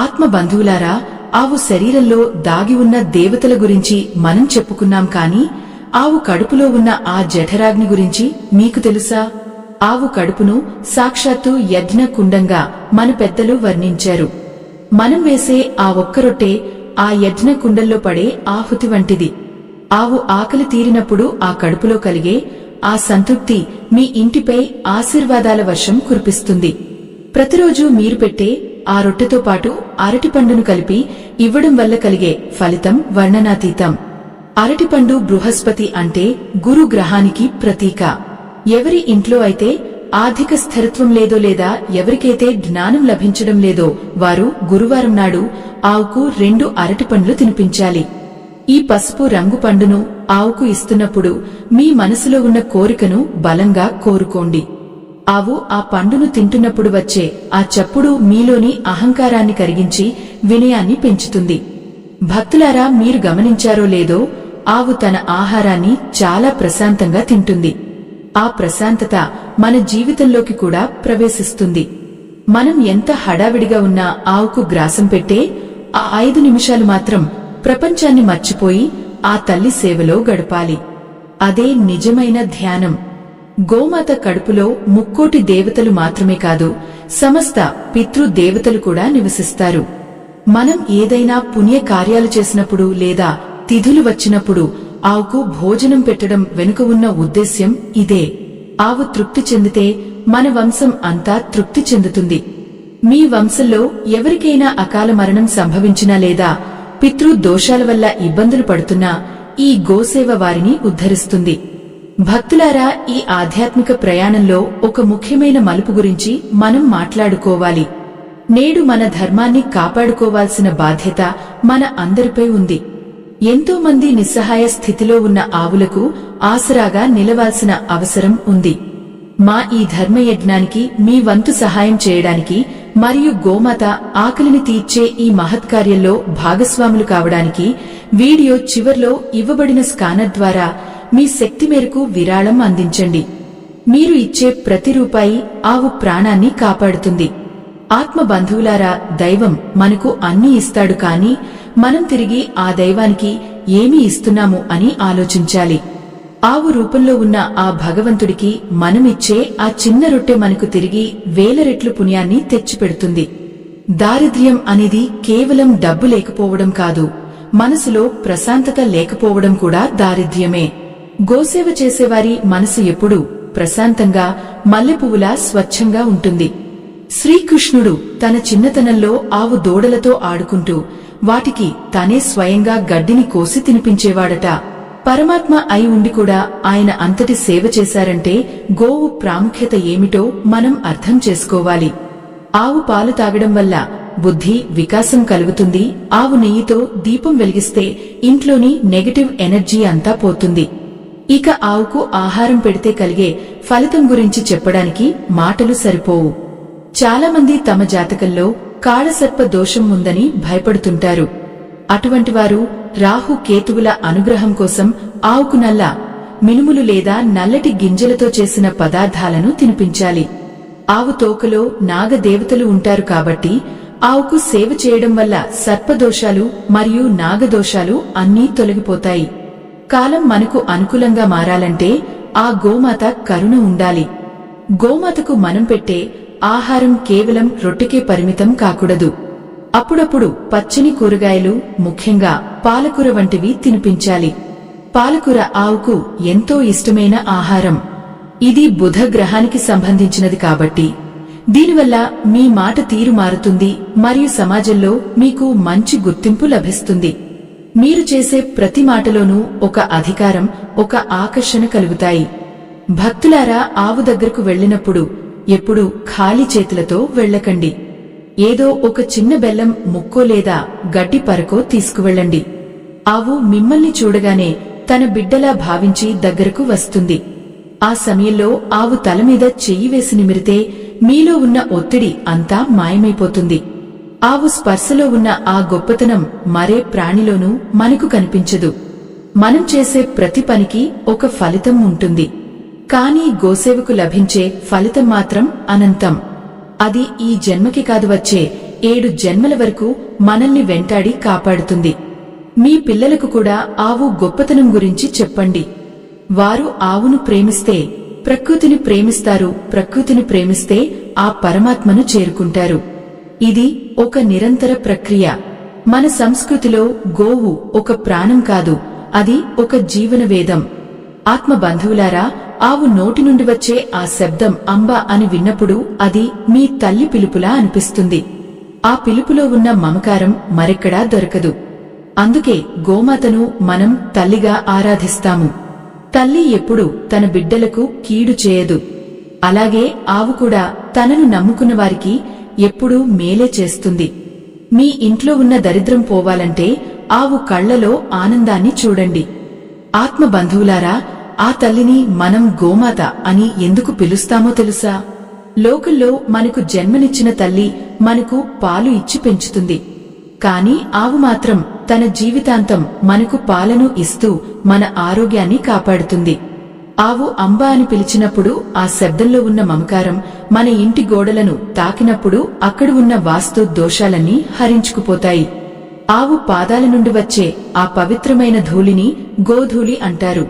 A: ఆత్మ బంధువులారా, ఆవు శరీరంలో దాగి ఉన్న దేవతల గురించి మనం చెప్పుకున్నాం. కాని ఆవు కడుపులో ఉన్న ఆ జఠరాగ్ని గురించి మీకు తెలుసా? ఆవు కడుపును సాక్షాత్తు యజ్ఞ కుండంగా మన పెద్దలు వర్ణించారు. మనం వేసే ఆ ఒక్క రొట్టె ఆ యజ్ఞ కుండంలో పడే ఆహుతి వంటిది. ఆవు ఆకలి తీరినప్పుడు ఆ కడుపులో కలిగే ఆ సంతృప్తి మీ ఇంటిపై ఆశీర్వాదాల వర్షం కురిపిస్తుంది. ప్రతిరోజు మీరు పెట్టే ఆ రొట్టెతో పాటు అరటిపండును కలిపి ఇవ్వడం వల్ల కలిగే ఫలితం వర్ణనాతీతం. అరటిపండు బృహస్పతి అంటే గురు గ్రహానికి ప్రతీక. ఎవరి ఇంట్లో అయితే ఆర్థిక స్థిరత్వం లేదో లేదా ఎవరికైతే జ్ఞానం లభించడం లేదో వారు గురువారం నాడు ఆవుకు 2 అరటిపండ్లు తినిపించాలి. ఈ పసుపు రంగు పండును ఆవుకు ఇస్తున్నప్పుడు మీ మనసులో ఉన్న కోరికను బలంగా కోరుకోండి. ఆవు ఆ పండును తింటున్నప్పుడు వచ్చే ఆ చప్పుడు మీలోని అహంకారాన్ని కరిగించి వినయాన్ని పెంచుతుంది. భక్తులారా, మీరు గమనించారో లేదో, ఆవు తన ఆహారాన్ని చాలా ప్రశాంతంగా తింటుంది. ఆ ప్రశాంతత మన జీవితంలోకి కూడా ప్రవేశిస్తుంది. మనం ఎంత హడావిడిగా ఉన్నా ఆవుకు గ్రాసం పెట్టే ఆ 5 నిమిషాలు మాత్రం ప్రపంచాన్ని మర్చిపోయి ఆ తల్లి సేవలో గడపాలి. అదే నిజమైన ధ్యానం. గోమాత కడుపులో 3 కోటి దేవతలు మాత్రమే కాదు, సమస్త పితృదేవతలు కూడా నివసిస్తారు. మనం ఏదైనా పుణ్య కార్యాలు చేసినప్పుడు లేదా తిథులు వచ్చినప్పుడు ఆవుకు భోజనం పెట్టడం వెనుక ఉన్న ఉద్దేశ్యం ఇదే. ఆవు తృప్తి చెందితే మన వంశం అంతా తృప్తి చెందుతుంది. మీ వంశంలో ఎవరికైనా అకాల మరణం సంభవించినా లేదా పితృ దోషాల వల్ల ఇబ్బందులు పడుతున్నా ఈ గోసేవ వారిని ఉద్ధరిస్తుంది. భక్తులారా, ఈ ఆధ్యాత్మిక ప్రయాణంలో ఒక ముఖ్యమైన మలుపు గురించి మనం మాట్లాడుకోవాలి. నేడు మన ధర్మాన్ని కాపాడుకోవాల్సిన బాధ్యత మన అందరిపై ఉంది. ఎంతో మంది నిస్సహాయ స్థితిలో ఉన్న ఆవులకు ఆసరాగా నిలవాల్సిన అవసరం ఉంది. మా ఈ ధర్మయజ్ఞానికి మీ వంతు సహాయం చేయడానికి మరియు గోమాత ఆకలిని తీర్చే ఈ మహత్కార్యంలో భాగస్వాములు కావడానికి వీడియో చివర్లో ఇవ్వబడిన స్కానర్ ద్వారా మీ శక్తి మేరకు విరాళం అందించండి. మీరు ఇచ్చే ప్రతి రూపాయి ఆవు ప్రాణాన్ని కాపాడుతుంది. ఆత్మ బంధువులారా, దైవం మనకు అన్నీ ఇస్తాడు, కాని మనం తిరిగి ఆ దైవానికి ఏమి ఇస్తున్నాము అని ఆలోచించాలి. ఆవు రూపంలో ఉన్న ఆ భగవంతుడికి మనమిచ్చే ఆ చిన్న రొట్టె మనకు తిరిగి వేల రెట్లు పుణ్యాన్ని తెచ్చిపెడుతుంది. దారిద్ర్యం అనేది కేవలం డబ్బు లేకపోవడం కాదు, మనసులో ప్రశాంతత లేకపోవడం కూడా దారిద్ర్యమే. గోసేవ చేసేవారి మనసు ఎప్పుడూ ప్రశాంతంగా మల్లెపువ్వులా స్వచ్ఛంగా ఉంటుంది. శ్రీకృష్ణుడు తన చిన్నతనంలో ఆవు దూడలతో ఆడుకుంటూ వాటికి తనే స్వయంగా గడ్డిని కోసి తినిపించేవాడట. పరమాత్మ అయి ఉండి కూడా ఆయన అంతటి సేవ చేశారంటే గోవు ప్రాముఖ్యత ఏమిటో మనం అర్థం చేసుకోవాలి. ఆవు పాలు తాగడం వల్ల బుద్ధి వికాసం కలుగుతుంది. ఆవు నెయ్యితో దీపం వెలిగిస్తే ఇంట్లోని నెగటివ్ ఎనర్జీ అంతా పోతుంది. ఇక ఆవుకు ఆహారం పెడితే కలిగే ఫలితం గురించి చెప్పడానికి మాటలు సరిపోవు. చాలామంది తమ జాతకంలో కాళసర్ప దోషం ఉందని భయపడుతుంటారు. అటువంటి వారు రాహు కేతువుల అనుగ్రహం కోసం ఆవుకు నల్ల మినుములు లేదా నల్లటి గింజలతో చేసిన పదార్థాలను తినిపించాలి. ఆవు తోకలో నాగదేవతలు ఉంటారు కాబట్టి ఆవుకు సేవ చేయడం వల్ల సర్పదోషాలు మరియు నాగదోషాలు అన్నీ తొలగిపోతాయి. కాలం మనకు అనుకూలంగా మారాలంటే ఆ గోమాత కరుణ ఉండాలి. గోమాతకు మనం పెట్టే ఆహారం కేవలం రొట్టెకే పరిమితం కాకూడదు. అప్పుడప్పుడు పచ్చని కూరగాయలు, ముఖ్యంగా పాలకూర వంటివి తినిపించాలి. పాలకూర ఆవుకు ఎంతో ఇష్టమైన ఆహారం. ఇది బుధ గ్రహానికి సంబంధించినది కాబట్టి దీనివల్ల మీ మాట తీరు మారుతుంది మరియు సమాజంలో మీకు మంచి గుర్తింపు లభిస్తుంది. మీరు చేసే ప్రతి మాటలోనూ ఒక అధికారం, ఒక ఆకర్షణ కలుగుతాయి. భక్తులారా, ఆవు దగ్గరకు వెళ్లినప్పుడు ఎప్పుడూ ఖాళీ చేతులతో వెళ్లకండి. ఏదో ఒక చిన్న బెల్లం ముక్కో లేదా గడ్డి పరకో తీసుకువెళ్ళండి. ఆవు మిమ్మల్ని చూడగానే తన బిడ్డలా భావించి దగ్గరకు వస్తుంది. ఆ సమయంలో ఆవు తలమీద చెయ్యి వేసి నిమిరితే మీలో ఉన్న ఒత్తిడి అంతా మాయమైపోతుంది. ఆవు స్పర్శలో ఉన్న ఆ గొప్పతనం మరే ప్రాణిలోనూ మనకు కనిపించదు. మనం చేసే ప్రతి పనికి ఒక ఫలితం ఉంటుంది. కానీ గోసేవకు లభించే ఫలితం మాత్రం అనంతం. అది ఈ జన్మకి కాదు, వచ్చే 7 జన్మల వరకు మనల్ని వెంటాడి కాపాడుతుంది. మీ పిల్లలకు కూడా ఆవు గొప్పతనం గురించి చెప్పండి. వారు ఆవును ప్రేమిస్తే ప్రకృతిని ప్రేమిస్తారు, ప్రకృతిని ప్రేమిస్తే ఆ పరమాత్మను చేరుకుంటారు. ఇది ఒక నిరంతర ప్రక్రియ. మన సంస్కృతిలో గోవు ఒక ప్రాణం కాదు, అది ఒక జీవన వేదం. ఆత్మ బంధువులారా, ఆవు నోటి నుండి వచ్చే ఆ శబ్దం అంబ అని విన్నప్పుడు అది మీ తల్లి పిలుపులా అనిపిస్తుంది. ఆ పిలుపులో ఉన్న మమకారం మరెక్కడా దొరకదు. అందుకే గోమాతను మనం తల్లిగా ఆరాధిస్తాము. తల్లి ఎప్పుడూ తన బిడ్డలకు కీడు చేయదు. అలాగే ఆవు కూడా తనను నమ్ముకున్న వారికి ఎప్పుడూ మేలే చేస్తుంది. మీ ఇంట్లో ఉన్న దరిద్రం పోవాలంటే ఆవు కళ్లలో ఆనందాన్ని చూడండి. ఆత్మ బంధువులారా, ఆ తల్లిని మనం గోమాత అని ఎందుకు పిలుస్తామో తెలుసా? లోకంలో మనకు జన్మనిచ్చిన తల్లి మనకు పాలు ఇచ్చి పెంచుతుంది. కాని ఆవు మాత్రం తన జీవితాంతం మనకు పాలను ఇస్తూ మన ఆరోగ్యాన్ని కాపాడుతుంది. ఆవు అంబ అని పిలిచినప్పుడు ఆ శబ్దంలో ఉన్న మమకారం మన ఇంటి గోడలను తాకినప్పుడు అక్కడ ఉన్న వాస్తు దోషాలన్నీ హరించుకుపోతాయి. ఆవు పాదాల నుండి వచ్చే ఆ పవిత్రమైన ధూళిని గోధూళి అంటారు.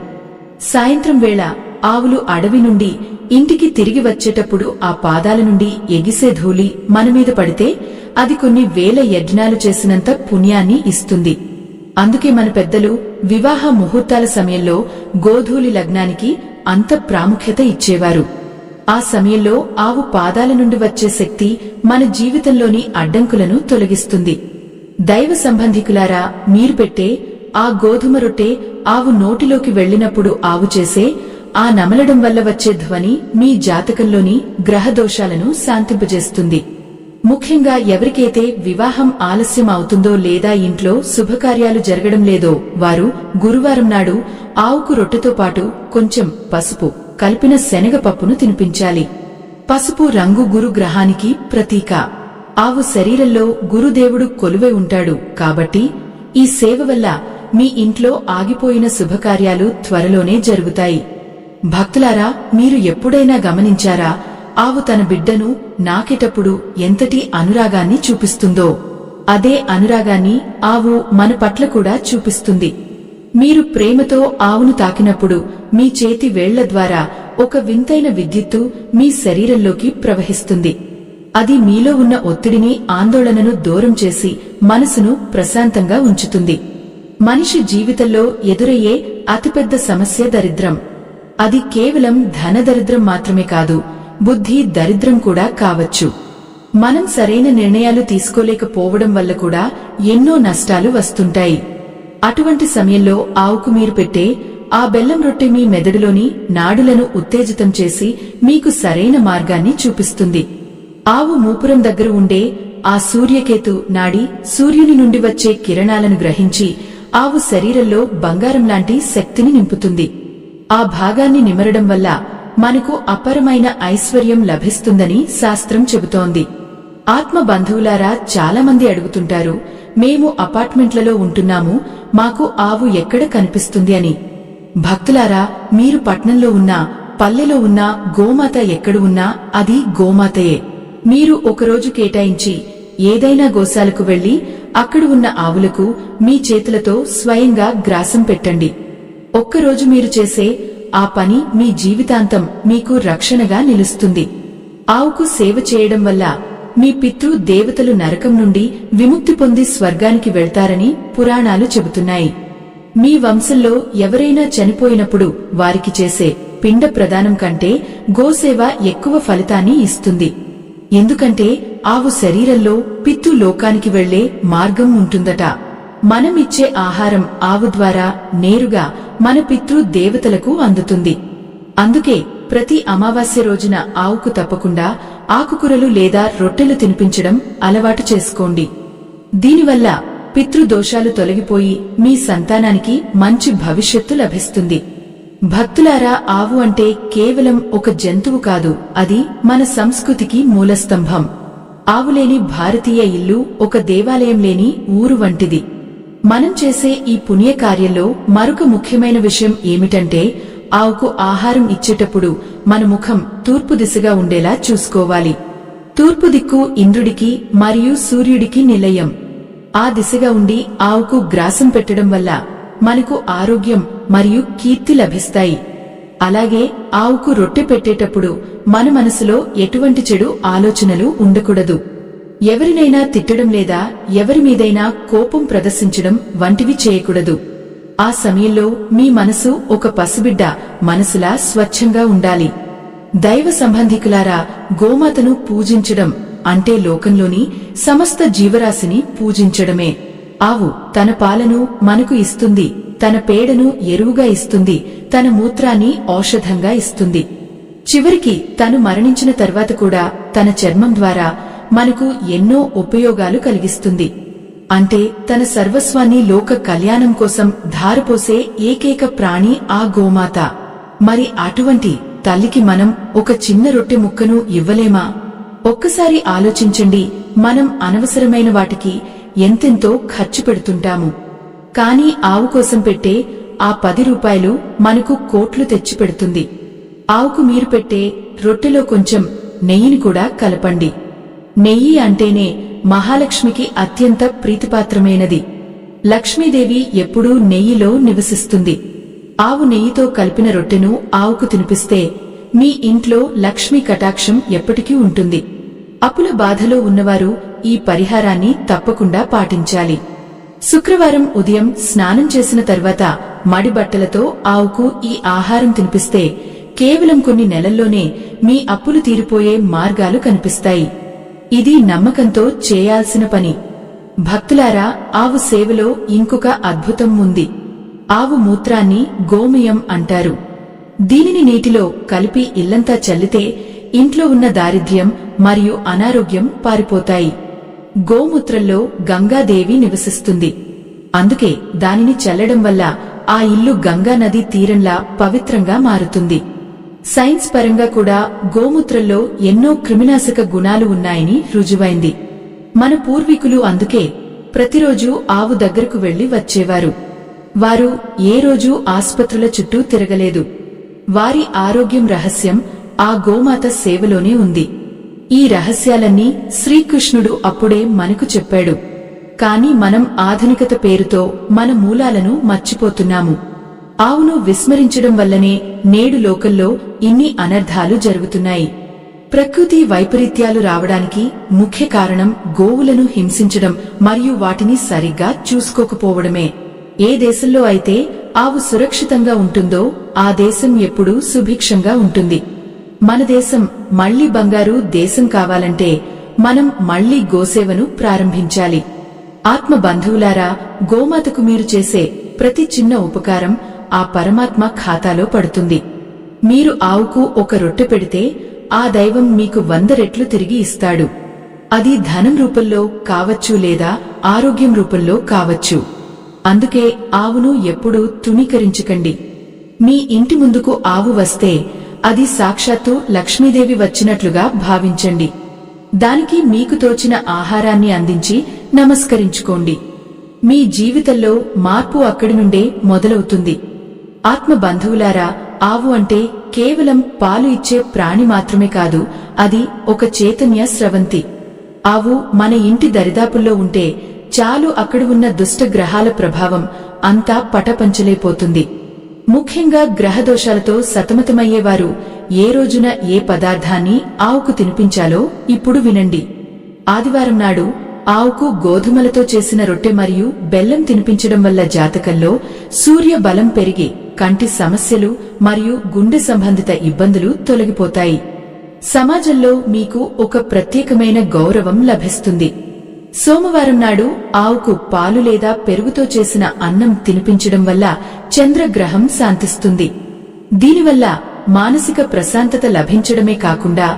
A: సాయంత్రం వేళ ఆవులు అడవి నుండి ఇంటికి తిరిగి వచ్చేటప్పుడు ఆ పాదాల నుండి ఎగిసే ధూళి మనమీద పడితే అది కొన్ని వేల యజ్ఞాలు చేసినంత పుణ్యాన్ని ఇస్తుంది. అందుకే మన పెద్దలు వివాహ ముహూర్తాల సమయంలో గోధూళి లగ్నానికి అంత ప్రాముఖ్యత ఇచ్చేవారు. ఆ సమయంలో ఆవు పాదాల నుండి వచ్చే శక్తి మన జీవితంలోని అడ్డంకులను తొలగిస్తుంది. దైవ సంబంధికులారా, మీరు పెట్టే ఆ గోధుమ రొట్టె ఆవు నోటిలోకి వెళ్లినప్పుడు ఆవు చేసే ఆ నమలడం వల్ల వచ్చే ధ్వని మీ జాతకంలోని గ్రహదోషాలను శాంతింపజేస్తుంది. ముఖ్యంగా ఎవరికైతే వివాహం ఆలస్యం అవుతుందో లేదా ఇంట్లో శుభకార్యాలు జరగడం లేదో వారు గురువారం నాడు ఆవుకు రొట్టెతో పాటు కొంచెం పసుపు కలిపిన శనగపప్పును తినిపించాలి. పసుపు రంగు గురు గ్రహానికి ప్రతీక. ఆవు శరీరంలో గురుదేవుడు కొలువై ఉంటాడు కాబట్టి ఈ సేవ వల్ల మీ ఇంట్లో ఆగిపోయిన శుభకార్యాలు త్వరలోనే జరుగుతాయి. భక్తులారా, మీరు ఎప్పుడైనా గమనించారా? ఆవు తన బిడ్డను నాకేటప్పుడు ఎంతటి అనురాగాన్ని చూపిస్తుందో అదే అనురాగాన్ని ఆవు మన పట్ల కూడా చూపిస్తుంది. మీరు ప్రేమతో ఆవును తాకినప్పుడు మీ చేతి వేళ్ల ద్వారా ఒక వింతైన విద్యుత్తు మీ శరీరంలోకి ప్రవహిస్తుంది. అది మీలో ఉన్న ఒత్తిడిని, ఆందోళనను దూరం చేసి మనసును ప్రశాంతంగా ఉంచుతుంది. మనిషి జీవితంలో ఎదురయ్యే అతిపెద్ద సమస్య దరిద్రం. అది కేవలం ధనదరిద్రం మాత్రమే కాదు, బుద్ధి దరిద్రం కూడా కావచ్చు. మనం సరైన నిర్ణయాలు తీసుకోలేకపోవడం వల్ల కూడా ఎన్నో నష్టాలు వస్తుంటాయి. అటువంటి సమయంలో ఆవుకు మీరు పెట్టే ఆ బెల్లం రొట్టె మీ మెదడులోని నాడులను ఉత్తేజితం చేసి మీకు సరైన మార్గాన్ని చూపిస్తుంది. ఆవు మూపురం దగ్గర ఉండే ఆ సూర్యకేతు నాడి సూర్యుని నుండి వచ్చే కిరణాలను గ్రహించి ఆవు శరీరంలో బంగారం లాంటి శక్తిని నింపుతుంది. ఆ భాగాన్ని నిమరడం వల్ల మనకు అపారమైన ఐశ్వర్యం లభిస్తుందని శాస్త్రం చెబుతోంది. ఆత్మ బంధువులారా చాలామంది అడుగుతుంటారు, మేము అపార్ట్మెంట్లలో ఉంటున్నాము, మాకు ఆవు ఎక్కడ కనిపిస్తుంది అని. భక్తులారా, మీరు పట్నంలో ఉన్నా పల్లెలో ఉన్నా గోమాత ఎక్కడ ఉన్నా అది గోమాతయే. మీరు ఒకరోజు కేటాయించి ఏదైనా గోశాలకు వెళ్లి అక్కడ ఉన్న ఆవులకు మీ చేతులతో స్వయంగా గ్రాసం పెట్టండి. ఒక్కరోజు మీరు చేసే ఆ పని మీ జీవితాంతం మీకు రక్షణగా నిలుస్తుంది. ఆవుకు సేవ చేయడం వల్ల మీ పితృ దేవతలు నరకం నుండి విముక్తి పొంది స్వర్గానికి వెళ్తారని పురాణాలు చెబుతున్నాయి. మీ వంశంలో ఎవరైనా చనిపోయినప్పుడు వారికి చేసే పిండ ప్రదానం కంటే గోసేవ ఎక్కువ ఫలితాన్ని ఇస్తుంది. ఎందుకంటే ఆవు శరీరంలో పితృ లోకానికి వెళ్లే మార్గం ఉంటుందట. మనం ఇచ్చే ఆహారం ఆవు ద్వారా నేరుగా మన పితృ దేవతలకు అందుతుంది. అందుకే ప్రతి అమావాస్య రోజున ఆవుకు తప్పకుండా ఆకుకూరలు లేదా రొట్టెలు తినిపించడం అలవాటు చేసుకోండి. దీనివల్ల పితృదోషాలు తొలగిపోయి మీ సంతానానికి మంచి భవిష్యత్తు లభిస్తుంది. భక్తులారా, ఆవు అంటే కేవలం ఒక జంతువు కాదు, అది మన సంస్కృతికి మూలస్తంభం. ఆవులేని భారతీయ ఇల్లు ఒక దేవాలయం లేని ఊరు వంటిది. మనం చేసే ఈ పుణ్యకార్యంలో మరొక ముఖ్యమైన విషయం ఏమిటంటే, ఆవుకు ఆహారం ఇచ్చేటప్పుడు మన ముఖం తూర్పు దిశగా ఉండేలా చూసుకోవాలి. తూర్పు దిక్కు ఇంద్రుడికి మరియు సూర్యుడికి నిలయం. ఆ దిశగా ఉండి ఆవుకు గ్రాసం పెట్టడం వల్ల మనకు ఆరోగ్యం మరియు కీర్తి లభిస్తాయి. అలాగే ఆవుకు రొట్టె పెట్టేటప్పుడు మన మనసులో ఎటువంటి చెడు ఆలోచనలు ఉండకూడదు. ఎవరినైనా తిట్టడం లేదా ఎవరి మీదైనా కోపం ప్రదర్శించడం వంటివి చేయకూడదు. ఆ సమయంలో మీ మనసు ఒక పసిబిడ్డ మనసులా స్వచ్ఛంగా ఉండాలి. దైవ సంబంధికులారా, గోమాతను పూజించడం అంటే లోకంలోని సమస్త జీవరాశిని పూజించడమే. ఆవు తన పాలను మనకు ఇస్తుంది, తన పేడను ఎరువుగా ఇస్తుంది, తన మూత్రాన్ని ఔషధంగా ఇస్తుంది. చివరికి తను మరణించిన తర్వాత కూడా తన చర్మం ద్వారా మనకు ఎన్నో ఉపయోగాలు కలిగిస్తుంది. అంటే తన సర్వస్వాన్ని లోక కళ్యాణం కోసం ధారపోసే ఏకైక ప్రాణి ఆ గోమాత. మరి అటువంటి తల్లికి మనం ఒక చిన్న రొట్టె ముక్కను ఇవ్వలేమా? ఒక్కసారి ఆలోచించండి. మనం అనవసరమైన వాటికి ఎంతెంతో ఖర్చు పెడుతుంటాము. కానీ ఆవు కోసం పెట్టే ఆ 10 రూపాయలు మనకు కోట్లు తెచ్చిపెడుతుంది. ఆవుకు మీరు పెట్టే రొట్టెలో కొంచెం నెయ్యిని కూడా కలపండి. నెయ్యి అంటేనే మహాలక్ష్మికి అత్యంత ప్రీతిపాత్రమైనది. లక్ష్మీదేవి ఎప్పుడూ నెయ్యిలో నివసిస్తుంది. ఆవు నెయ్యితో కలిపిన రొట్టెను ఆవుకు తినిపిస్తే మీ ఇంట్లో లక్ష్మీ కటాక్షం ఎప్పటికీ ఉంటుంది. అప్పుల బాధలో ఉన్నవారు ఈ పరిహారాన్ని తప్పకుండా పాటించాలి. శుక్రవారం ఉదయం స్నానం చేసిన తర్వాత మడి బట్టలతో ఆవుకు ఈ ఆహారం తినిపిస్తే కేవలం కొన్ని నెలల్లోనే మీ అప్పులు తీరిపోయే మార్గాలు కనిపిస్తాయి. ఇది నమ్మకంతో చేయాల్సిన పని. భక్తులారా, ఆవు సేవలో ఇంకొక అద్భుతం ఉంది. ఆవు మూత్రాన్ని గోమయం అంటారు. దీనిని నీటిలో కలిపి ఇల్లంతా చల్లితే ఇంట్లో ఉన్న దారిద్ర్యం మరియు అనారోగ్యం పారిపోతాయి. గోమూత్రంలో గంగాదేవి నివసిస్తుంది. అందుకే దానిని చల్లడం వల్ల ఆ ఇల్లు గంగా నది తీరంలా పవిత్రంగా మారుతుంది. సైన్స్ పరంగా కూడా గోమూత్రంలో ఎన్నో క్రిమినాశక గుణాలు ఉన్నాయని రుజువైంది. మన పూర్వీకులు అందుకే ప్రతిరోజు ఆవు దగ్గరకు వెళ్లి వచ్చేవారు. వారు ఏ రోజూ ఆస్పత్రుల చుట్టూ తిరగలేదు. వారి ఆరోగ్యం రహస్యం ఆ గోమాత సేవలోనే ఉంది. ఈ రహస్యాలన్నీ శ్రీకృష్ణుడు అప్పుడే మనకు చెప్పాడు. కాని మనం ఆధునికత పేరుతో మన మూలాలను మర్చిపోతున్నాము. ఆవును విస్మరించడం వల్లనే నేడు లోకల్లో ఇన్ని అనర్థాలు జరుగుతున్నాయి. ప్రకృతి వైపరీత్యాలు రావడానికి ముఖ్య కారణం గోవులను హింసించడం మరియు వాటిని సరిగ్గా చూసుకోకపోవడమే. ఏ దేశంలో అయితే ఆవు సురక్షితంగా ఉంటుందో ఆ దేశం ఎప్పుడూ సుభిక్షంగా ఉంటుంది. మన దేశం మళ్లీ బంగారు దేశం కావాలంటే మనం మళ్లీ గోసేవను ప్రారంభించాలి. ఆత్మ బంధువులారా, గోమాతకు మీరు చేసే ప్రతి చిన్న ఉపకారం ఆ పరమాత్మ ఖాతాలో పడుతుంది. మీరు ఆవుకు ఒక రొట్టె పెడితే ఆ దైవం మీకు 100 రెట్లు తిరిగి ఇస్తాడు. అది ధనం రూపంలో కావచ్చు లేదా ఆరోగ్యం రూపంలో కావచ్చు. అందుకే ఆవును ఎప్పుడూ తృణీకరించకండి. మీ ఇంటి ముందుకు ఆవు వస్తే అది సాక్షాత్తు లక్ష్మీదేవి వచ్చినట్లుగా భావించండి. దానికి మీకు తోచిన ఆహారాన్ని అందించి నమస్కరించుకోండి. మీ జీవితంలో మార్పు అక్కడి నుండే మొదలవుతుంది. ఆత్మ బంధువులారా, ఆవు అంటే కేవలం పాలు ఇచ్చే ప్రాణి మాత్రమే కాదు, అది ఒక చైతన్య స్రవంతి. ఆవు మన ఇంటి దరిదాపుల్లో ఉంటే చాలు, అక్కడ ఉన్న దుష్ట గ్రహాల ప్రభావం అంతా పటపంచలైపోతుంది. ముఖ్యంగా గ్రహదోషాలతో సతమతమయ్యేవారు ఏ రోజున ఏ పదార్థాన్ని ఆవుకు తినిపించాలో ఇప్పుడు వినండి. ఆదివారం నాడు ఆవుకు గోధుమలతో చేసిన రొట్టె మరియు బెల్లం తినిపించడం వల్ల జాతకంలో సూర్య బలం పెరిగి కంటి సమస్యలు మరియు గుండె సంబంధిత ఇబ్బందులు తొలగిపోతాయి. సమాజంలో మీకు ఒక ప్రత్యేకమైన గౌరవం లభిస్తుంది. సోమవారం నాడు ఆవుకు పాలు లేదా పెరుగుతో చేసిన అన్నం తినిపించడం వల్ల చంద్రగ్రహం శాంతిస్తుంది. దీనివల్ల మానసిక ప్రశాంతత లభించడమే కాకుండా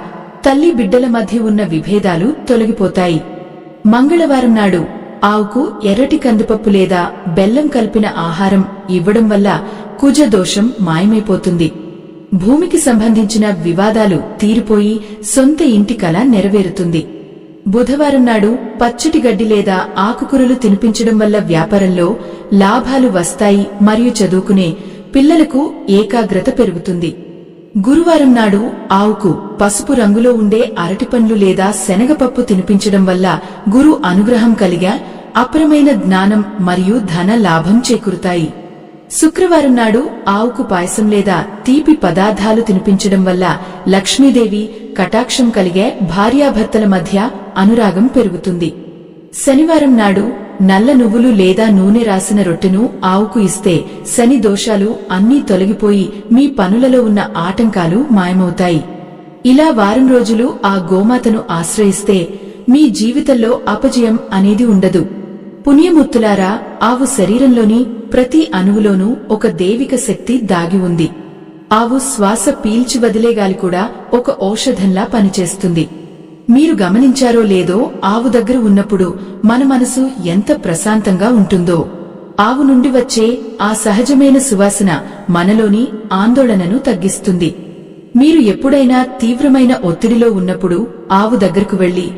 A: తల్లి బిడ్డల మధ్య ఉన్న విభేదాలు తొలగిపోతాయి. మంగళవారం నాడు ఆవుకు ఎర్రటి కందిపప్పు లేదా బెల్లం కలిపిన ఆహారం ఇవ్వడం వల్ల కుజదోషం మాయమైపోతుంది. భూమికి సంబంధించిన వివాదాలు తీరిపోయి సొంత ఇంటి కల నెరవేరుతుంది. బుధవారం నాడు పచ్చటి గడ్డి లేదా ఆకుకూరలు తినిపించడం వల్ల వ్యాపారంలో లాభాలు వస్తాయి మరియు చదువుకునే పిల్లలకు ఏకాగ్రత పెరుగుతుంది. గురువారం నాడు ఆవుకు పసుపు రంగులో ఉండే అరటిపండ్లు లేదా శనగపప్పు తినిపించడం వల్ల గురు అనుగ్రహం కలిగా అపరమైన జ్ఞానం మరియు ధన లాభం చేకూరుతాయి. శుక్రవారం నాడు ఆవుకు పాయసం లేదా తీపి పదార్థాలు తినిపించడం వల్ల లక్ష్మీదేవి కటాక్షం కలిగే భార్యాభర్తల మధ్య అనురాగం పెరుగుతుంది. శనివారం నాడు నల్ల నువ్వులు లేదా నూనె రాసిన రొట్టెను ఆవుకు ఇస్తే శని దోషాలు అన్నీ తొలగిపోయి మీ పనులలో ఉన్న ఆటంకాలు మాయమవుతాయి. ఇలా వారం రోజులు ఆ గోమాతను ఆశ్రయిస్తే మీ జీవితంలో అపజయం అనేది ఉండదు. పుణ్యమూర్తులారా, ఆవు శరీరంలోని ప్రతి అణువులోనూ ఒక దైవిక శక్తి దాగి ఉంది. ఆవు శ్వాస పీల్చి వదిలే గాలి కూడా ఒక ఔషధంలా పనిచేస్తుంది. మీరు గమనించారో లేదో, ఆవు దగ్గర ఉన్నప్పుడు మన మనసు ఎంత ప్రశాంతంగా ఉంటుందో. ఆవు నుండి వచ్చే ఆ సహజమైన సువాసన మనలోని ఆందోళనను తగ్గిస్తుంది. మీరు ఎప్పుడైనా తీవ్రమైన ఒత్తిడిలో ఉన్నప్పుడు ఆవు దగ్గరకు వెళ్లి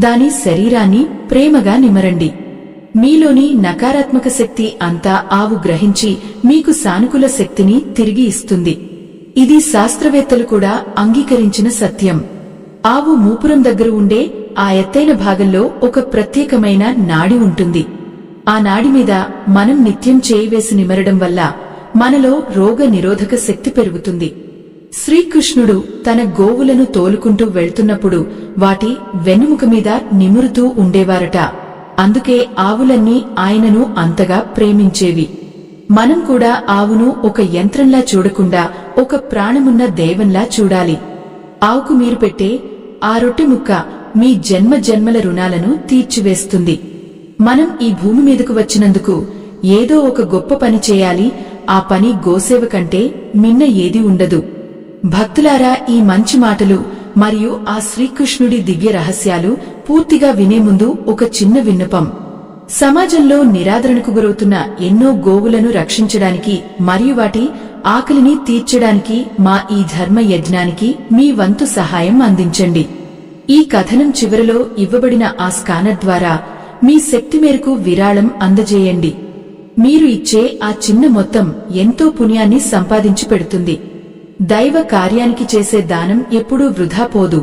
A: దాని శరీరాన్ని ప్రేమగా నిమరండి. మీలోని నకారాత్మక శక్తి అంతా ఆవు గ్రహించి మీకు సానుకూల శక్తిని తిరిగి ఇస్తుంది. ఇది శాస్త్రవేత్తలు కూడా అంగీకరించిన సత్యం. ఆవు మూపురం దగ్గర ఉండే ఆ ఎత్తైన భాగంలో ఒక ప్రత్యేకమైన నాడి ఉంటుంది. ఆ నాడి మీద మనం నిత్యం చేయివేసి నిమరడం వల్ల మనలో రోగ నిరోధక శక్తి పెరుగుతుంది. శ్రీకృష్ణుడు తన గోవులను తోలుకుంటూ వెళ్తున్నప్పుడు వాటి వెన్నుముక మీద నిమురుతూ ఉండేవారట. అందుకే ఆవులన్నీ ఆయనను అంతగా ప్రేమించేవి. మనం కూడా ఆవును ఒక యంత్రంలా చూడకుండా ఒక ప్రాణమున్న దైవంలా చూడాలి. ఆవుకు మీరు పెట్టే ఆ రొట్టె ముక్క మీ జన్మ జన్మల రుణాలను తీర్చివేస్తుంది. మనం ఈ భూమి మీదకు వచ్చినందుకు ఏదో ఒక గొప్ప పని చేయాలి. ఆ పని గోసేవ కంటే మిన్న ఏదీ ఉండదు. భక్తులారా, ఈ మంచి మాటలు మరియు ఆ శ్రీకృష్ణుడి దివ్య రహస్యాలు పూర్తిగా వినే ముందు ఒక చిన్న విన్నపం. సమాజంలో నిరాదరణకు గురవుతున్న ఎన్నో గోవులను రక్షించడానికి మరియు వాటి ఆకలిని తీర్చడానికి మా ఈ ధర్మ యజ్ఞానికి మీ వంతు సహాయం అందించండి. ఈ కథనం చివరిలో ఇవ్వబడిన ఆ స్కానర్ ద్వారా మీ శక్తి మేరకు విరాళం అందజేయండి. మీరు ఇచ్చే ఆ చిన్న మొత్తం ఎంతో పుణ్యాన్ని సంపాదించి పెడుతుంది. దైవ కార్యానికి చేసే దానం ఎప్పుడూ వృధా పోదు.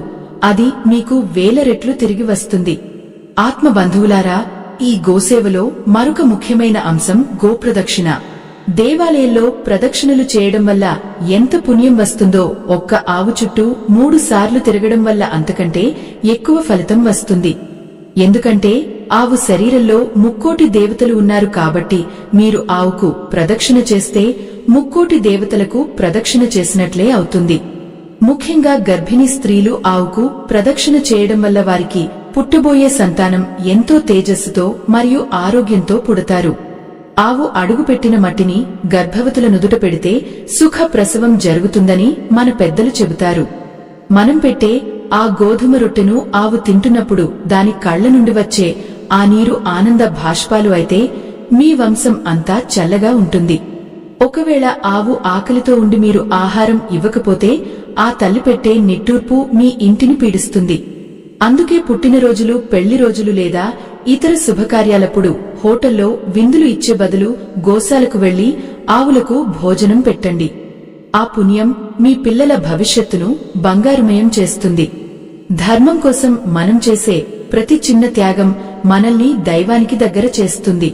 A: అది మీకు 1000 రెట్లు తిరిగి వస్తుంది. ఆత్మ బంధువులారా, ఈ గోసేవలో మరొక ముఖ్యమైన అంశం గోప్రదక్షిణ. దేవాలయంలో ప్రదక్షిణలు చేయడం వల్ల ఎంత పుణ్యం వస్తుందో ఒక్క ఆవు చుట్టూ 3 సార్లు తిరగడం వల్ల అంతకంటే ఎక్కువ ఫలితం వస్తుంది. ఎందుకంటే ఆవు శరీరంలో 3,000,000 దేవతలు ఉన్నారు కాబట్టి మీరు ఆవుకు ప్రదక్షిణ చేస్తే 3,000,000 దేవతలకు ప్రదక్షిణ చేసినట్లే అవుతుంది. ముఖ్యంగా గర్భిణీ స్త్రీలు ఆవుకు ప్రదక్షిణ చేయడం వల్ల వారికి పుట్టబోయే సంతానం ఎంతో తేజస్సుతో మరియు ఆరోగ్యంతో పుడతారు. ఆవు అడుగుపెట్టిన మట్టిని గర్భవతుల నుదుట పెడితే సుఖ ప్రసవం జరుగుతుందని మన పెద్దలు చెబుతారు. మనం పెట్టే ఆ గోధుమ రొట్టెను ఆవు తింటున్నప్పుడు దాని కళ్ల నుండి వచ్చే ఆ నీరు ఆనంద భాష్పాలు అయితే మీ వంశం అంతా చల్లగా ఉంటుంది. ఒకవేళ ఆవు ఆకలితో ఉండి మీరు ఆహారం ఇవ్వకపోతే ఆ తల్లి పెట్టే నిట్టూర్పు మీ ఇంటిని పీడిస్తుంది. అందుకే పుట్టినరోజులు, పెళ్లి రోజులు లేదా ఇతర శుభకార్యాలప్పుడు హోటల్లో విందులు ఇచ్చే బదులు గోశాలకు వెళ్లి ఆవులకు భోజనం పెట్టండి. ఆ పుణ్యం మీ పిల్లల భవిష్యత్తును బంగారుమయం చేస్తుంది. ధర్మం కోసం మనం చేసే ప్రతి చిన్న త్యాగం మనల్ని దైవానికి దగ్గర చేస్తుంది.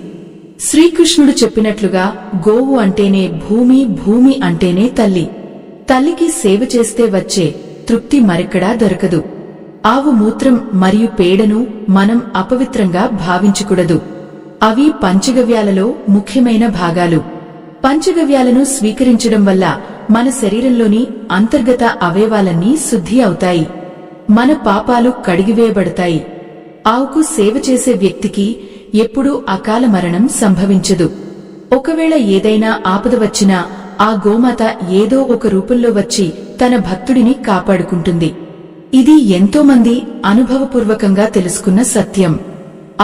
A: శ్రీకృష్ణుడు చెప్పినట్లుగా గోవు అంటేనే భూమి, భూమి అంటేనే తల్లి. తల్లికి సేవ చేస్తే వచ్చే తృప్తి మరెక్కడా దొరకదు. ఆవు మూత్రం మరియు పేడను మనం అపవిత్రంగా భావించకూడదు. అవి పంచగవ్యాలలో ముఖ్యమైన భాగాలు. పంచగవ్యాలను స్వీకరించడం వల్ల మన శరీరంలోని అంతర్గత అవయవాలన్నీ శుద్ధి అవుతాయి. మన పాపాలు కడిగివేయబడతాయి. ఆవుకు సేవ చేసే వ్యక్తికి ఎప్పుడూ అకాల మరణం సంభవించదు. ఒకవేళ ఏదైనా ఆపద వచ్చినా ఆ గోమాత ఏదో ఒక రూపంలో వచ్చి తన భక్తుడిని కాపాడుకుంటుంది. ఇది ఎంతోమంది అనుభవపూర్వకంగా తెలుసుకున్న సత్యం.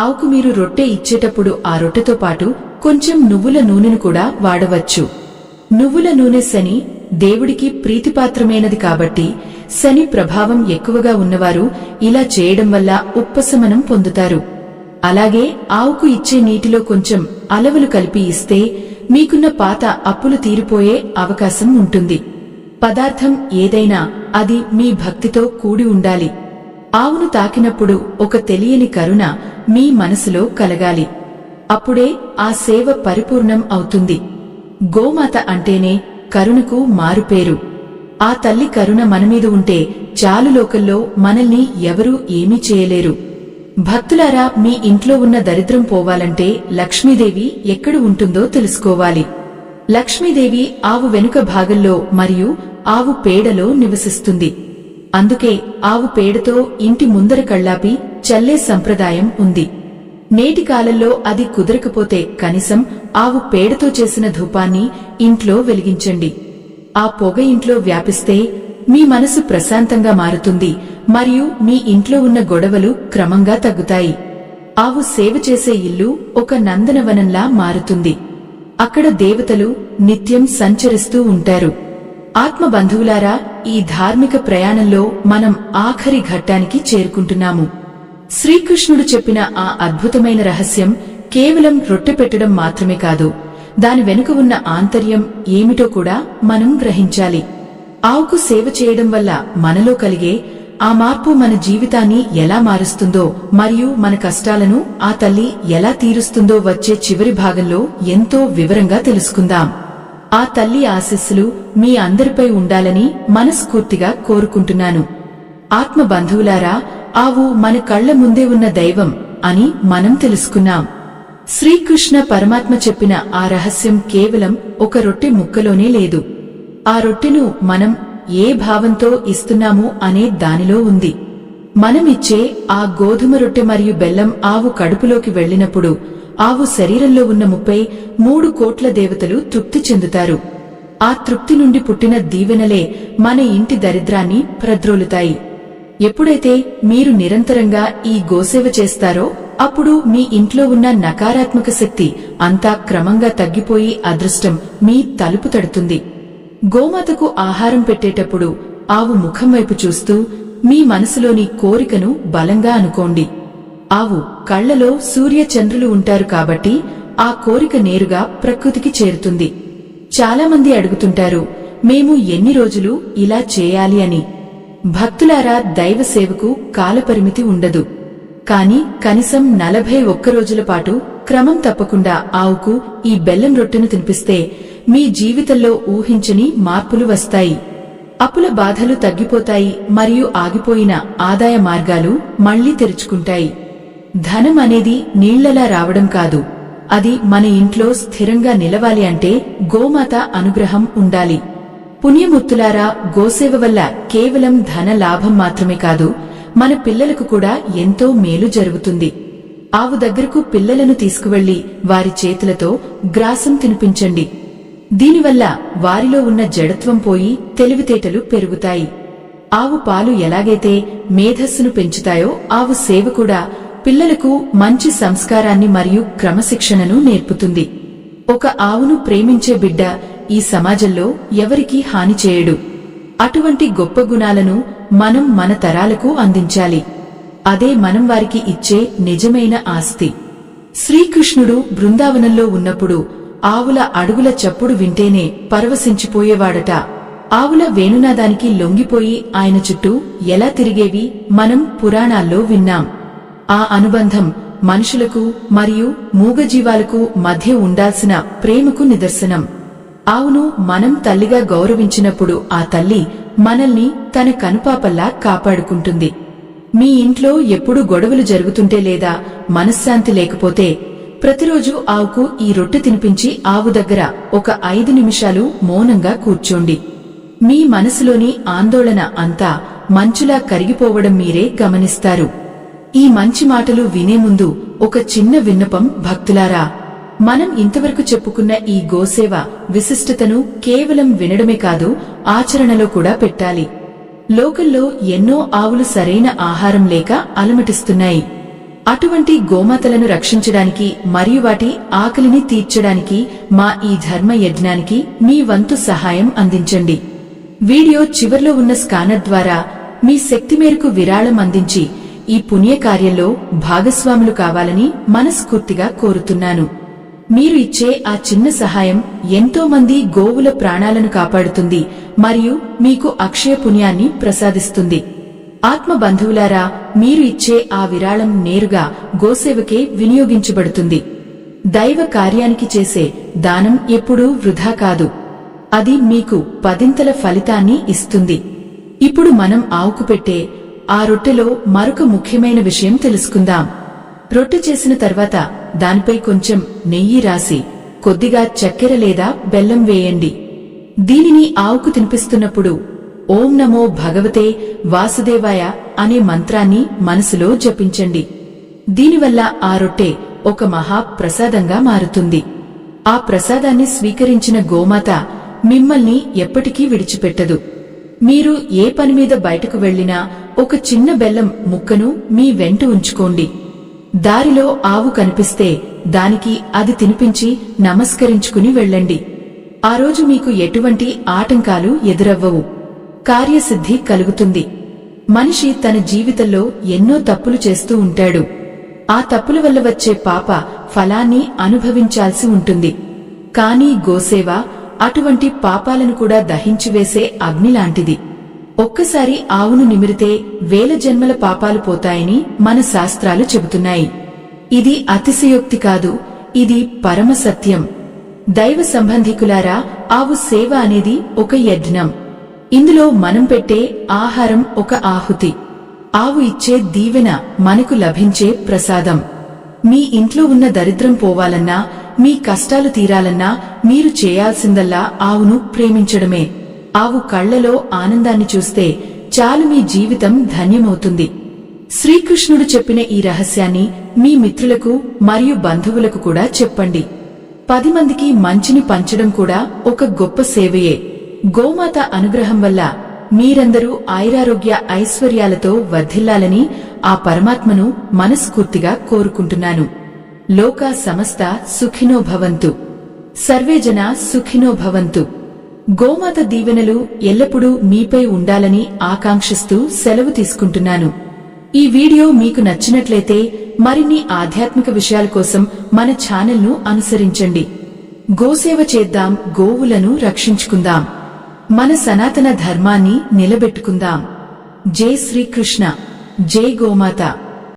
A: ఆవుకు మీరు రొట్టె ఇచ్చేటప్పుడు ఆ రొట్టెతో పాటు కొంచెం నువ్వుల నూనెను కూడా వాడవచ్చు. నువ్వుల నూనె శని దేవుడికి ప్రీతిపాత్రమైనది కాబట్టి శని ప్రభావం ఎక్కువగా ఉన్నవారు ఇలా చేయడం వల్ల ఉపశమనం పొందుతారు. అలాగే ఆవుకు ఇచ్చే నీటిలో కొంచెం అలవలు కలిపి ఇస్తే మీకున్న పాత అప్పులు తీరిపోయే అవకాశం ఉంటుంది. పదార్థం ఏదైనా అది మీ భక్తితో కూడి ఉండాలి. ఆవును తాకినప్పుడు ఒక తెలియని కరుణ మీ మనసులో కలగాలి. అప్పుడే ఆ సేవ పరిపూర్ణం అవుతుంది. గోమాత అంటేనే కరుణకు మారుపేరు. ఆ తల్లి కరుణ మనమీద ఉంటే చాలు, లోకంలో మనల్ని ఎవరూ ఏమీ చేయలేరు. భక్తులారా, మీ ఇంట్లో ఉన్న దరిద్రం పోవాలంటే లక్ష్మీదేవి ఎక్కడ ఉంటుందో తెలుసుకోవాలి. లక్ష్మీదేవి ఆవు వెనుక భాగంలో మరియు ఆవు పేడలో నివసిస్తుంది. అందుకే ఆవు పేడతో ఇంటి ముందర కళ్ళాపి చల్లే సంప్రదాయం ఉంది. నేటి కాలంలో అది కుదరకపోతే కనీసం ఆవు పేడతో చేసిన ధూపాన్ని ఇంట్లో వెలిగించండి. ఆ పొగ ఇంట్లో వ్యాపిస్తే మీ మనసు ప్రశాంతంగా మారుతుంది మరియు మీ ఇంట్లో ఉన్న గొడవలు క్రమంగా తగ్గుతాయి. ఆవు సేవ చేసే ఇల్లు ఒక నందనవనంలా మారుతుంది. అక్కడ దేవతలు నిత్యం సంచరిస్తూ ఉంటారు. ఆత్మబంధువులారా, ఈ ధార్మిక ప్రయాణంలో మనం ఆఖరి ఘట్టానికి చేరుకుంటున్నాము. శ్రీకృష్ణుడు చెప్పిన ఆ అద్భుతమైన రహస్యం కేవలం రొట్టె పెట్టడం మాత్రమే కాదు, దాని వెనుక ఉన్న ఆంతర్యం ఏమిటో కూడా మనం గ్రహించాలి. ఆవుకు సేవ చేయడం వల్ల మనలో కలిగే ఆ మార్పు మన జీవితాన్ని ఎలా మారుస్తుందో మరియు మన కష్టాలను ఆ తల్లి ఎలా తీరుస్తుందో వచ్చే చివరి భాగంలో ఎంతో వివరంగా తెలుసుకుందాం. ఆ తల్లి ఆశీస్సులు మీ అందరిపై ఉండాలని మనస్ఫూర్తిగా కోరుకుంటున్నాను. ఆత్మ బంధువులారా, ఆవు మన కళ్ల ముందే ఉన్న దైవం అని మనం తెలుసుకున్నాం. శ్రీకృష్ణ పరమాత్మ చెప్పిన ఆ రహస్యం కేవలం ఒక రొట్టె ముక్కలోనే లేదు. ఆ రొట్టెను మనం ఏ భావంతో ఇస్తున్నాము అనే దానిలో ఉంది. మనమిచ్చే ఆ గోధుమ రొట్టె మరియు బెల్లం ఆవు కడుపులోకి వెళ్లినప్పుడు ఆవు శరీరంలో ఉన్న 33 కోట్ల దేవతలు తృప్తి చెందుతారు. ఆ తృప్తి నుండి పుట్టిన దీవెనలే మన ఇంటి దరిద్రాన్ని ప్రద్రోలుతాయి. ఎప్పుడైతే మీరు నిరంతరంగా ఈ గోసేవ చేస్తారో అప్పుడు మీ ఇంట్లో ఉన్న నకారాత్మక శక్తి అంతా క్రమంగా తగ్గిపోయి అదృష్టం మీ తలుపు తడుతుంది. గోమాతకు ఆహారం పెట్టేటప్పుడు ఆవు ముఖం వైపు చూస్తూ మీ మనసులోని కోరికను బలంగా అనుకోండి. ఆవు కళ్లలో సూర్య చంద్రులు ఉంటారు కాబట్టి ఆ కోరిక నేరుగా ప్రకృతికి చేరుతుంది. చాలామంది అడుగుతుంటారు, మేము ఎన్ని రోజులు ఇలా చేయాలి అని. భక్తులారా, దైవ సేవకు కాలపరిమితి ఉండదు. కాని కనీసం 41 రోజుల పాటు క్రమం తప్పకుండా ఆవుకు ఈ బెల్లం రొట్టెను తినిపిస్తే మీ జీవితంలో ఊహించని మార్పులు వస్తాయి. అప్పుల బాధలు తగ్గిపోతాయి మరియు ఆగిపోయిన ఆదాయ మార్గాలు మళ్లీ తెరుచుకుంటాయి. ధనం అనేది నీళ్లలా రావడం కాదు, అది మన ఇంట్లో స్థిరంగా నిలవాలి అంటే గోమాత అనుగ్రహం ఉండాలి. పుణ్యముత్తులారా, గోసేవ వల్ల కేవలం ధన లాభం మాత్రమే కాదు, మన పిల్లలకు కూడా ఎంతో మేలు జరుగుతుంది. ఆవు దగ్గరకు పిల్లలను తీసుకువెళ్లి వారి చేతులతో గ్రాసం తినిపించండి. దీనివల్ల వారిలో ఉన్న జడత్వం పోయి తెలివితేటలు పెరుగుతాయి. ఆవు పాలు ఎలాగైతే మేధస్సును పెంచుతాయో ఆవు సేవ కూడా పిల్లలకు మంచి సంస్కారాన్ని మరియు క్రమశిక్షణను నేర్పుతుంది. ఒక ఆవును ప్రేమించే బిడ్డ ఈ సమాజంలో ఎవరికీ హాని చేయడు. అటువంటి గొప్ప గుణాలను మనం మన తరాలకు అందించాలి. అదే మనం వారికి ఇచ్చే నిజమైన ఆస్తి. శ్రీకృష్ణుడు బృందావనంలో ఉన్నప్పుడు ఆవుల అడుగుల చప్పుడు వింటేనే పరవశించిపోయేవాడట. ఆవుల వేణునాదానికి లొంగిపోయి ఆయన చుట్టూ ఎలా తిరిగేవి మనం పురాణాల్లో విన్నాం. ఆ అనుబంధం మనుషులకు మరియు మూగజీవాలకు మధ్య ఉండాల్సిన ప్రేమకు నిదర్శనం. ఆవును మనం తల్లిగా గౌరవించినప్పుడు ఆ తల్లి మనల్ని తన కనుపాపల్లా కాపాడుకుంటుంది. మీ ఇంట్లో ఎప్పుడు గొడవలు జరుగుతుంటే లేదా మనశ్శాంతి లేకపోతే ప్రతిరోజు ఆవుకు ఈ రొట్టె తినిపించి ఆవు దగ్గర ఒక 5 నిమిషాలు మౌనంగా కూర్చోండి. మీ మనసులోని ఆందోళన అంతా మంచులా కరిగిపోవడం మీరే గమనిస్తారు. ఈ మంచి మాటలు వినే ముందు ఒక చిన్న విన్నపం భక్తులారా, మనం ఇంతవరకు చెప్పుకున్న ఈ గోసేవ విశిష్టతను కేవలం వినడమే కాదు, ఆచరణలో కూడా పెట్టాలి. లోకల్లో ఎన్నో ఆవులు సరైన ఆహారం లేక అలమటిస్తున్నాయి. అటువంటి గోమాతలను రక్షించడానికి మరియు వాటి ఆకలిని తీర్చడానికి మా ఈ ధర్మ యజ్ఞానికి మీ వంతు సహాయం అందించండి. వీడియో చివర్లో ఉన్న స్కానర్ ద్వారా మీ శక్తి మేరకు విరాళం అందించి ఈ పుణ్యకార్యంలో భాగస్వాములు కావాలని మనస్ఫూర్తిగా కోరుతున్నాను. మీరు ఇచ్చే ఆ చిన్న సహాయం ఎంతో మంది గోవుల ప్రాణాలను కాపాడుతుంది మరియు మీకు అక్షయ పుణ్యాన్ని ప్రసాదిస్తుంది. ఆత్మ బంధువులారా, మీరు ఇచ్చే ఆ విరాళం నేరుగా గోసేవకే వినియోగించబడుతుంది. దైవ కార్యానికి చేసే దానం ఎప్పుడూ వృధా కాదు, అది మీకు 10ంతల ఫలితాన్ని ఇస్తుంది. ఇప్పుడు మనం ఆవుకు పెట్టే ఆ రొట్టెలో మరొక ముఖ్యమైన విషయం తెలుసుకుందాం. రొట్టె చేసిన తర్వాత దానిపై కొంచెం నెయ్యి రాసి కొద్దిగా చక్కెర లేదా బెల్లం వేయండి. దీనిని ఆవుకు తినిపిస్తున్నప్పుడు ఓం నమో భగవతే వాసుదేవాయ అనే మంత్రాన్ని మనసులో జపించండి. దీనివల్ల ఆ రొట్టె ఒక మహా ప్రసాదంగా మారుతుంది. ఆ ప్రసాదాన్ని స్వీకరించిన గోమాత మిమ్మల్ని ఎప్పటికీ విడిచిపెట్టదు. మీరు ఏ పనిమీద బయటకు వెళ్లినా ఒక చిన్న బెల్లం ముక్కను మీ వెంట ఉంచుకోండి. దారిలో ఆవు కనిపిస్తే దానికి అది తినిపించి నమస్కరించుకుని వెళ్ళండి. ఆ రోజు మీకు ఎటువంటి ఆటంకాలు ఎదురవ్వవు, కార్యసిద్ధి కలుగుతుంది. మనిషి తన జీవితంలో ఎన్నో తప్పులు చేస్తూ ఉంటాడు. ఆ తప్పుల వల్ల వచ్చే పాప ఫలాన్ని అనుభవించాల్సి ఉంటుంది. కానీ గోసేవ అటువంటి పాపాలను కూడా దహించివేసే అగ్నిలాంటిది. ఒక్కసారి ఆవును నిమిరితే 1000 జన్మల పాపాలు పోతాయని మన శాస్త్రాలు చెబుతున్నాయి. ఇది అతిశయోక్తి కాదు, ఇది పరమ సత్యం. దైవ సంబంధికులారా, ఆవు సేవ అనేది ఒక యజ్ఞం. ఇందులో మనం పెట్టే ఆహారం ఒక ఆహుతి. ఆవు ఇచ్చే దీవెన మనకు లభించే ప్రసాదం. మీ ఇంట్లో ఉన్న దరిద్రం పోవాలన్నా, మీ కష్టాలు తీరాలన్నా మీరు చేయాల్సిందల్లా ఆవును ప్రేమించడమే. ఆవు కళ్లలో ఆనందాన్ని చూస్తే చాలు, మీ జీవితం ధన్యమవుతుంది. శ్రీకృష్ణుడు చెప్పిన ఈ రహస్యాన్ని మీ మిత్రులకు మరియు బంధువులకు కూడా చెప్పండి. 10 మందికి మంచిని పంచడం కూడా ఒక గొప్ప సేవయే. గోమాత అనుగ్రహం వల్ల మీరందరూ ఆయురారోగ్య ఐశ్వర్యాలతో వర్ధిల్లాలని ఆ పరమాత్మను మనస్ఫూర్తిగా కోరుకుంటున్నాను. లోకా సమస్త సుఖినో భవంతు. సర్వే జనా సుఖినో భవంతు. గోమాత దీవెనలు ఎల్లప్పుడూ మీపై ఉండాలని ఆకాంక్షిస్తూ సెలవు తీసుకుంటున్నాను. ఈ వీడియో మీకు నచ్చినట్లయితే మరిన్ని ఆధ్యాత్మిక విషయాల కోసం మన ఛానల్ను అనుసరించండి. గోసేవ చేద్దాం, గోవులను రక్షించుకుందాం, మన సనాతన ధర్మాన్ని నిలబెట్టుకుందాం. జై శ్రీకృష్ణ, జై గోమాత.